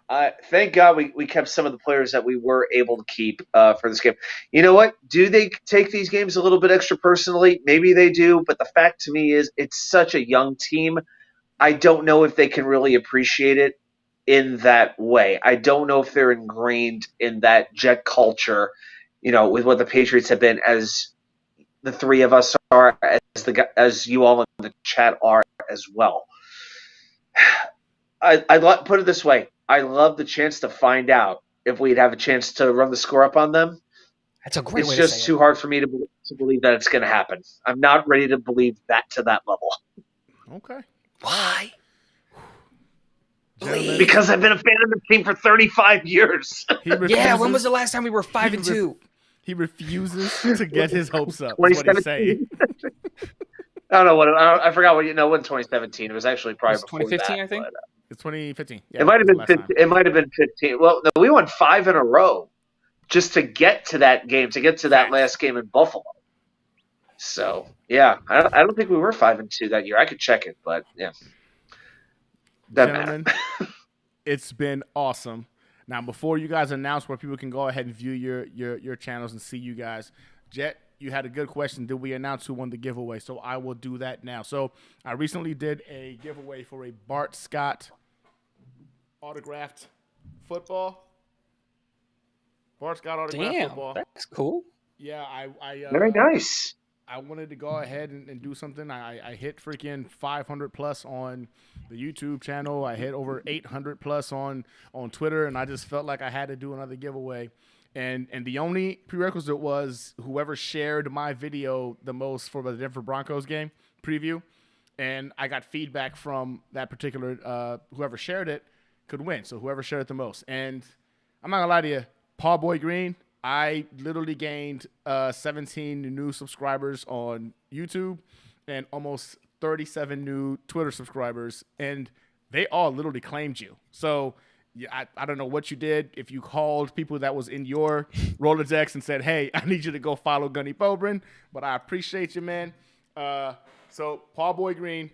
thank God we kept some of the players that we were able to keep for this game. You know what? Do they take these games a little bit extra personally? Maybe they do, but the fact to me is it's such a young team. I don't know if they can really appreciate it in that way. I don't know if they're ingrained in that Jet culture, with what the Patriots have been, as the three of us are, as you all in the chat are as well. I put it this way. I love the chance to find out if we'd have a chance to run the score up on them. That's a great way to say it. It's just too hard for me to believe that it's going to happen. I'm not ready to believe that to that level. Okay. Why? Because I've been a fan of the team for 35 years. Yeah, when was the last time we were 5-2? He refuses to get his hopes up. Is what he's saying. I don't know what I forgot what when 2017. It was actually probably before 2015, that, I think. It's 2015. Yeah, it might have been. It might have been 15. Well, no, we won 5 in a row just to get to that game, to get to that last game in Buffalo. So yeah, I don't think we were 5-2 that year. I could check it, but yeah. Gentlemen, it's been awesome. Now, before you guys announce where people can go ahead and view your channels and see you guys, Jet, you had a good question. Did we announce who won the giveaway? So I will do that now. So I recently did a giveaway for a Bart Scott autographed football. Bart Scott autographed football. That's cool. Yeah, I very nice. I wanted to go ahead and do something. I hit freaking 500 plus on the YouTube channel. I hit over 800 plus on Twitter, and I just felt like I had to do another giveaway. And the only prerequisite was whoever shared my video the most for the Denver Broncos game preview. And I got feedback from that particular whoever shared it could win. So whoever shared it the most. And I'm not going to lie to you, Paul Boy Green, I literally gained 17 new subscribers on YouTube and almost 37 new Twitter subscribers, and they all literally claimed you. So yeah, I don't know what you did, if you called people that was in your Rolodex and said, hey, I need you to go follow Gunny Bobrin, but I appreciate you, man. So Paul Boy Green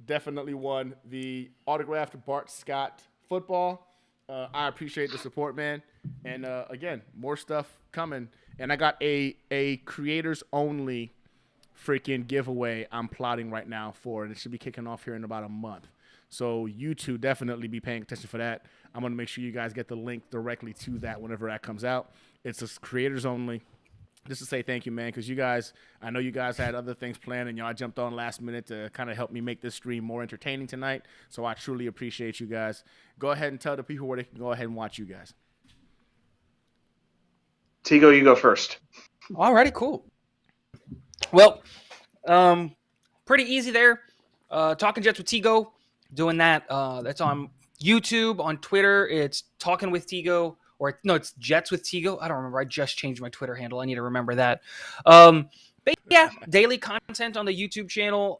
definitely won the autographed Bart Scott football. I appreciate the support, man. And again, more stuff coming. And I got a creators only freaking giveaway I'm plotting right now for, and it should be kicking off here in about a month. So you two definitely be paying attention for that. I'm going to make sure you guys get the link directly to that whenever that comes out. It's just creators only. Just to say thank you, man, because you guys, I know you guys had other things planned, and y'all jumped on last minute to kind of help me make this stream more entertaining tonight. So I truly appreciate you guys. Go ahead and tell the people where they can go ahead and watch you guys. Tigo, you go first. Alrighty, cool. Well, pretty easy there. Talking Jets with Tigo, doing that. That's on YouTube, on Twitter. It's Talking with Tigo, or no, it's Jets with Tigo. I don't remember. I just changed my Twitter handle. I need to remember that. But yeah, daily content on the YouTube channel.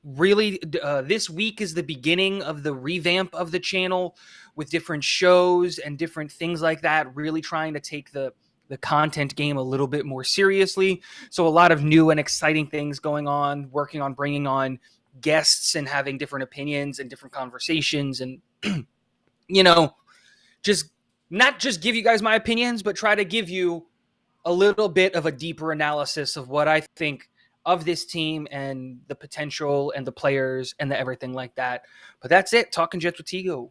Really, this week is the beginning of the revamp of the channel with different shows and different things like that. Really trying to take the content game a little bit more seriously. So a lot of new and exciting things going on, working on bringing on guests and having different opinions and different conversations and, just not just give you guys my opinions, but try to give you a little bit of a deeper analysis of what I think of this team and the potential and the players and the everything like that. But that's it. Talking Jets with Tigo.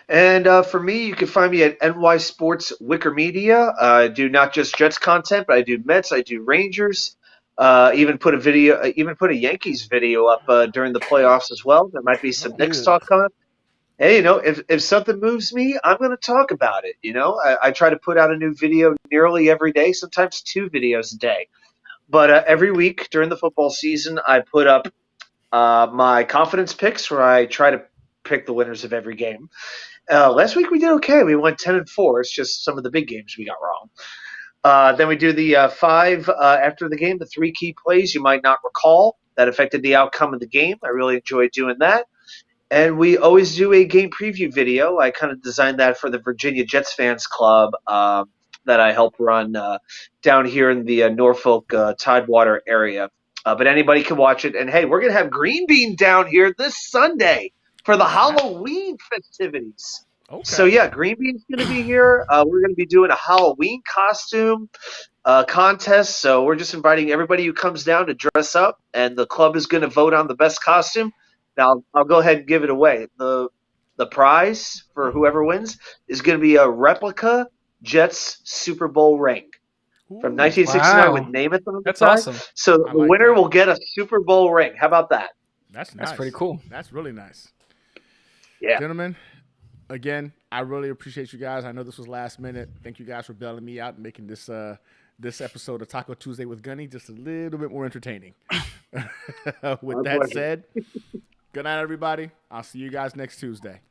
And for me, you can find me at NY Sports Wicker Media. I do not just Jets content, but I do Mets, I do Rangers. Even put a Yankees video up during the playoffs as well. There might be some Knicks talk coming. Hey, if something moves me, I'm going to talk about it. I try to put out a new video nearly every day, sometimes 2 videos a day. But every week during the football season, I put up my confidence picks, where I try to pick the winners of every game. Last week we did okay. We went 10-4. It's just some of the big games we got wrong. Then we do the 5 after the game, the 3 key plays you might not recall that affected the outcome of the game. I really enjoy doing that. And we always do a game preview video. I kind of designed that for the Virginia Jets Fans Club that I help run down here in the Norfolk Tidewater area. But anybody can watch it. And, hey, we're going to have Green Bean down here this Sunday for the Halloween festivities. Okay. So, yeah, Green Bean's going to be here. We're going to be doing a Halloween costume contest. So we're just inviting everybody who comes down to dress up, and the club is going to vote on the best costume. Now, I'll go ahead and give it away. The prize for whoever wins is going to be a replica Jets Super Bowl ring from 1969 with Namath on the side. That's awesome. So the winner will get a Super Bowl ring. How about that? That's nice. That's pretty cool. That's really nice. Yeah. Gentlemen, again, I really appreciate you guys. I know this was last minute. Thank you guys for bailing me out and making this episode of Taco Tuesday with Gunny just a little bit more entertaining. With that said, good night, everybody. I'll see you guys next Tuesday.